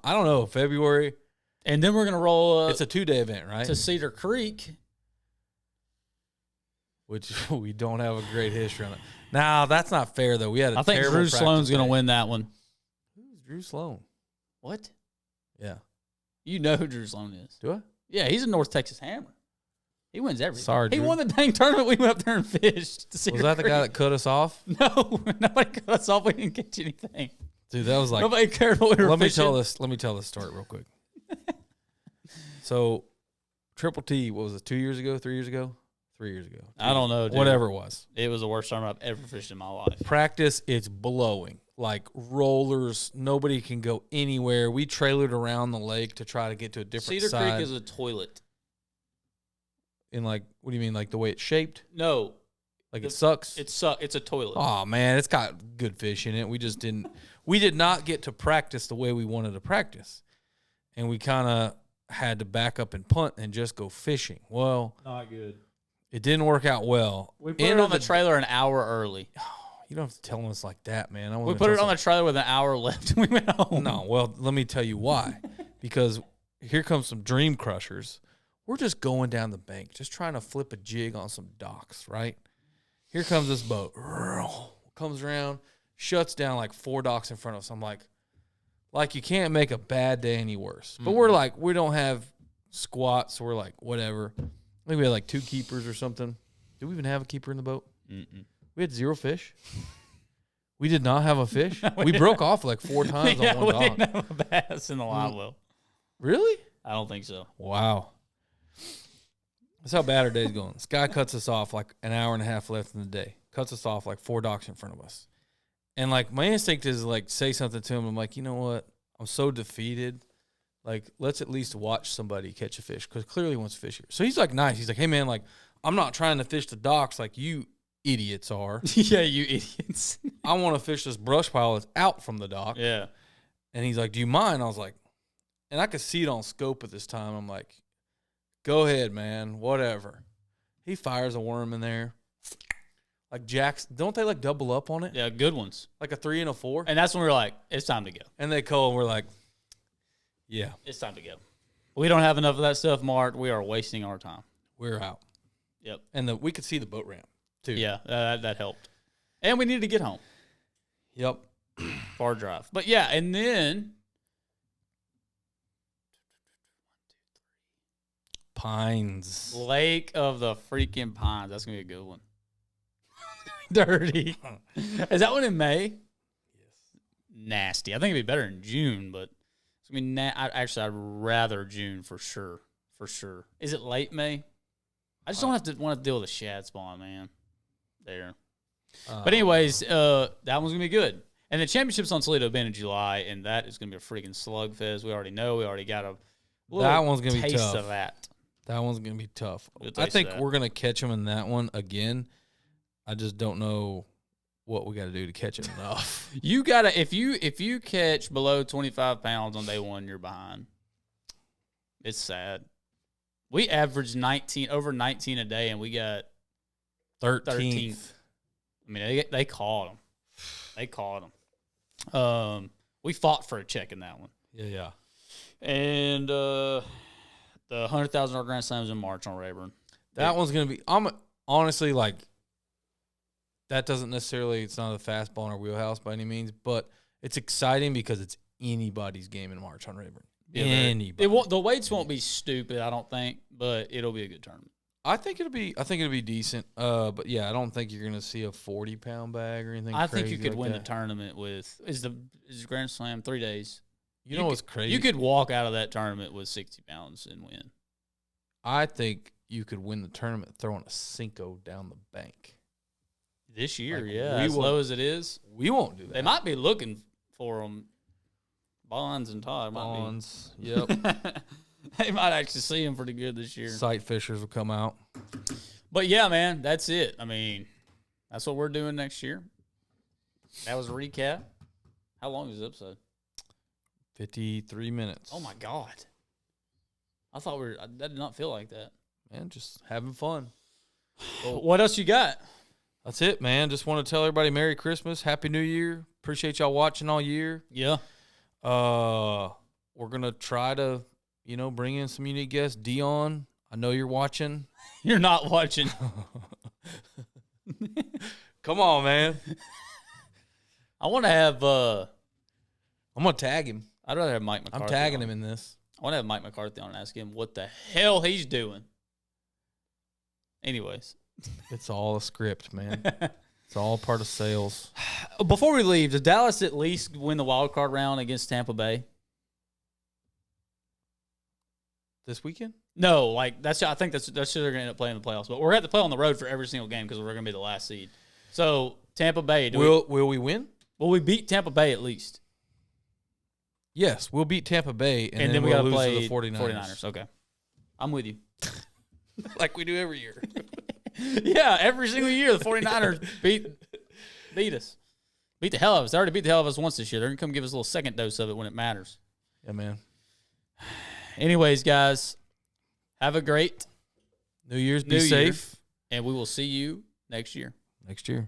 [SPEAKER 2] I don't know, February.
[SPEAKER 1] And then we're going to roll
[SPEAKER 2] it's a 2-day event, right?
[SPEAKER 1] To Cedar Creek.
[SPEAKER 2] Which we don't have a great history on it. Now, that's not fair, though. We had I
[SPEAKER 1] think Drew Sloan's going to win that one.
[SPEAKER 2] Who's Drew Sloan?
[SPEAKER 1] What?
[SPEAKER 2] Yeah.
[SPEAKER 1] You know who Drew Sloan is.
[SPEAKER 2] Do I?
[SPEAKER 1] Yeah, he's a North Texas Hammer. He wins everything.
[SPEAKER 2] Sorry, Drew.
[SPEAKER 1] He won the dang tournament. We went up there and fished.
[SPEAKER 2] Was that the guy that cut us off?
[SPEAKER 1] No, nobody cut us off. We didn't catch anything.
[SPEAKER 2] Dude, that was like...
[SPEAKER 1] Nobody cared what we were fishing.
[SPEAKER 2] Let me tell this story real quick. So, Triple T, what was it, 2 years ago, 3 years ago? 3 years ago.
[SPEAKER 1] I don't know, dude.
[SPEAKER 2] Whatever it was.
[SPEAKER 1] It was the worst tournament I've ever fished in my life.
[SPEAKER 2] Practice, it's blowing. Like rollers, nobody can go anywhere. We trailered around the lake to try to get to a different
[SPEAKER 1] side.
[SPEAKER 2] Cedar
[SPEAKER 1] Creek is a toilet.
[SPEAKER 2] In like, what do you mean, like the way it's shaped?
[SPEAKER 1] No.
[SPEAKER 2] Like it sucks?
[SPEAKER 1] It's a toilet.
[SPEAKER 2] Oh, man, it's got good fish in it. We did not get to practice the way we wanted to practice. And we kind of had to back up and punt and just go fishing. Well,
[SPEAKER 1] not good.
[SPEAKER 2] It didn't work out well.
[SPEAKER 1] We put it on the trailer an hour early.
[SPEAKER 2] You don't have to tell us like that, man.
[SPEAKER 1] We put it on the trailer with an hour left and we went home.
[SPEAKER 2] No, well, let me tell you why. Because here comes some dream crushers. We're just going down the bank, just trying to flip a jig on some docks, right? Here comes this boat. Comes around, shuts down like 4 docks in front of us. I'm like you can't make a bad day any worse. But we're like, we don't have squats, so we're like, whatever. I think we had like 2 keepers or something. Do we even have a keeper in the boat?
[SPEAKER 1] Mm-mm.
[SPEAKER 2] We had 0 fish. We did not have a fish. We broke off like 4 times on one dock.
[SPEAKER 1] We didn't have a bass in the live well.
[SPEAKER 2] Really?
[SPEAKER 1] I don't think so.
[SPEAKER 2] Wow. That's how bad our day's going. This guy cuts us off like an hour and a half left in the day. Cuts us off like 4 docks in front of us. And like my instinct is like say something to him. I'm like, you know what? I'm so defeated. Like, let's at least watch somebody catch a fish because clearly he wants to fish here. So he's like nice. He's like, hey man, like I'm not trying to fish the docks like you idiots are.
[SPEAKER 1] Yeah, you idiots.
[SPEAKER 2] I want to fish this brush pile that's out from the dock.
[SPEAKER 1] Yeah.
[SPEAKER 2] And he's like, do you mind? I was like, and I could see it on scope at this time. I'm like, go ahead, man, whatever. He fires a worm in there. Like jacks, don't they like double up on it?
[SPEAKER 1] Yeah, good ones.
[SPEAKER 2] Like a 3 and a 4?
[SPEAKER 1] And that's when we were like, it's time to go.
[SPEAKER 2] And they call and we're like, yeah.
[SPEAKER 1] It's time to go. We don't have enough of that stuff, Mark. We are wasting our time.
[SPEAKER 2] We're out.
[SPEAKER 1] Yep.
[SPEAKER 2] And we could see the boat ramp, too.
[SPEAKER 1] Yeah, that helped. And we needed to get home.
[SPEAKER 2] Yep.
[SPEAKER 1] Far drive. But yeah, and then
[SPEAKER 2] Pines.
[SPEAKER 1] Lake of the freaking Pines. That's going to be a good one. Dirty. Is that one in May? Yes. Nasty. I think it'd be better in June, but it's going to be I'd rather June for sure. For sure. Is it late May? I just don't want to deal with a shad spawn, man. There. But anyways, that one's going to be good. And the championship's on Toledo Bend in July, and that is going to be a freaking slugfest. We already know. We already got a little
[SPEAKER 2] that one's gonna be
[SPEAKER 1] taste
[SPEAKER 2] tough.
[SPEAKER 1] of that.
[SPEAKER 2] That one's going to be tough. I think we're going to catch them in that one again. I just don't know what we got to do to catch it enough.
[SPEAKER 1] You got to if you catch below 25 pounds on day one, you're behind. It's sad. We averaged over 19 a day, and we got 13th. I mean, they caught them. They caught them. We fought for a check in that one.
[SPEAKER 2] Yeah.
[SPEAKER 1] And the $100,000 Grand Slams in March on Rayburn.
[SPEAKER 2] That one's going to be. I'm honestly like. That doesn't necessarily. It's not a fastball in our wheelhouse by any means, but it's exciting because it's anybody's game in March on Rayburn.
[SPEAKER 1] Yeah,
[SPEAKER 2] anybody.
[SPEAKER 1] The weights won't be stupid, I don't think, but it'll be a good tournament.
[SPEAKER 2] I think it'll be decent. But yeah, I don't think you're gonna see a 40-pound bag or anything.
[SPEAKER 1] I think you could
[SPEAKER 2] like
[SPEAKER 1] win
[SPEAKER 2] that.
[SPEAKER 1] the tournament with is Grand Slam 3 days.
[SPEAKER 2] You know what's crazy?
[SPEAKER 1] You could walk out of that tournament with 60 pounds and win.
[SPEAKER 2] I think you could win the tournament throwing a Cinco down the bank.
[SPEAKER 1] This year,
[SPEAKER 2] like,
[SPEAKER 1] yeah, as low as it is.
[SPEAKER 2] We won't do that.
[SPEAKER 1] They might be looking for them. Bonds and Todd might
[SPEAKER 2] Bonds,
[SPEAKER 1] be.
[SPEAKER 2] yep.
[SPEAKER 1] They might actually see him pretty good this year.
[SPEAKER 2] Sight fishers will come out.
[SPEAKER 1] But yeah, man, that's it. I mean, that's what we're doing next year. That was a recap. How long is the episode?
[SPEAKER 2] 53 minutes.
[SPEAKER 1] Oh my God. I thought that did not feel like that.
[SPEAKER 2] Man, just having fun.
[SPEAKER 1] Well, what else you got?
[SPEAKER 2] That's it, man. Just want to tell everybody Merry Christmas, Happy New Year. Appreciate y'all watching all year.
[SPEAKER 1] Yeah.
[SPEAKER 2] We're gonna try to, bring in some unique guests. Dion, I know you're watching.
[SPEAKER 1] You're not watching.
[SPEAKER 2] Come on, man.
[SPEAKER 1] I want to have.
[SPEAKER 2] I'm gonna tag him.
[SPEAKER 1] I'd rather have Mike McCarthy.
[SPEAKER 2] I'm tagging him in this.
[SPEAKER 1] I want to have Mike McCarthy on and ask him what the hell he's doing. Anyways.
[SPEAKER 2] It's all a script, man. It's all part of sales.
[SPEAKER 1] Before we leave, does Dallas at least win the wild card round against Tampa Bay?
[SPEAKER 2] This weekend?
[SPEAKER 1] No, I think that's who they're going to end up playing in the playoffs. But we're going to have to play on the road for every single game because we're going to be the last seed. So Tampa Bay,
[SPEAKER 2] will we win?
[SPEAKER 1] Will we beat Tampa Bay at least?
[SPEAKER 2] Yes, we'll beat Tampa Bay, and then
[SPEAKER 1] we
[SPEAKER 2] we'll
[SPEAKER 1] got to
[SPEAKER 2] lose
[SPEAKER 1] play
[SPEAKER 2] to the 49ers.
[SPEAKER 1] Okay, I'm with you.
[SPEAKER 2] Like we do every year.
[SPEAKER 1] Yeah, every single year the 49ers beat us. Beat the hell out of us. They already beat the hell out of us once this year. They're going to come give us a little second dose of it when it matters.
[SPEAKER 2] Yeah, man.
[SPEAKER 1] Anyways, guys, have a great
[SPEAKER 2] New Year's. Be safe.
[SPEAKER 1] And we will see you next year.
[SPEAKER 2] Next year.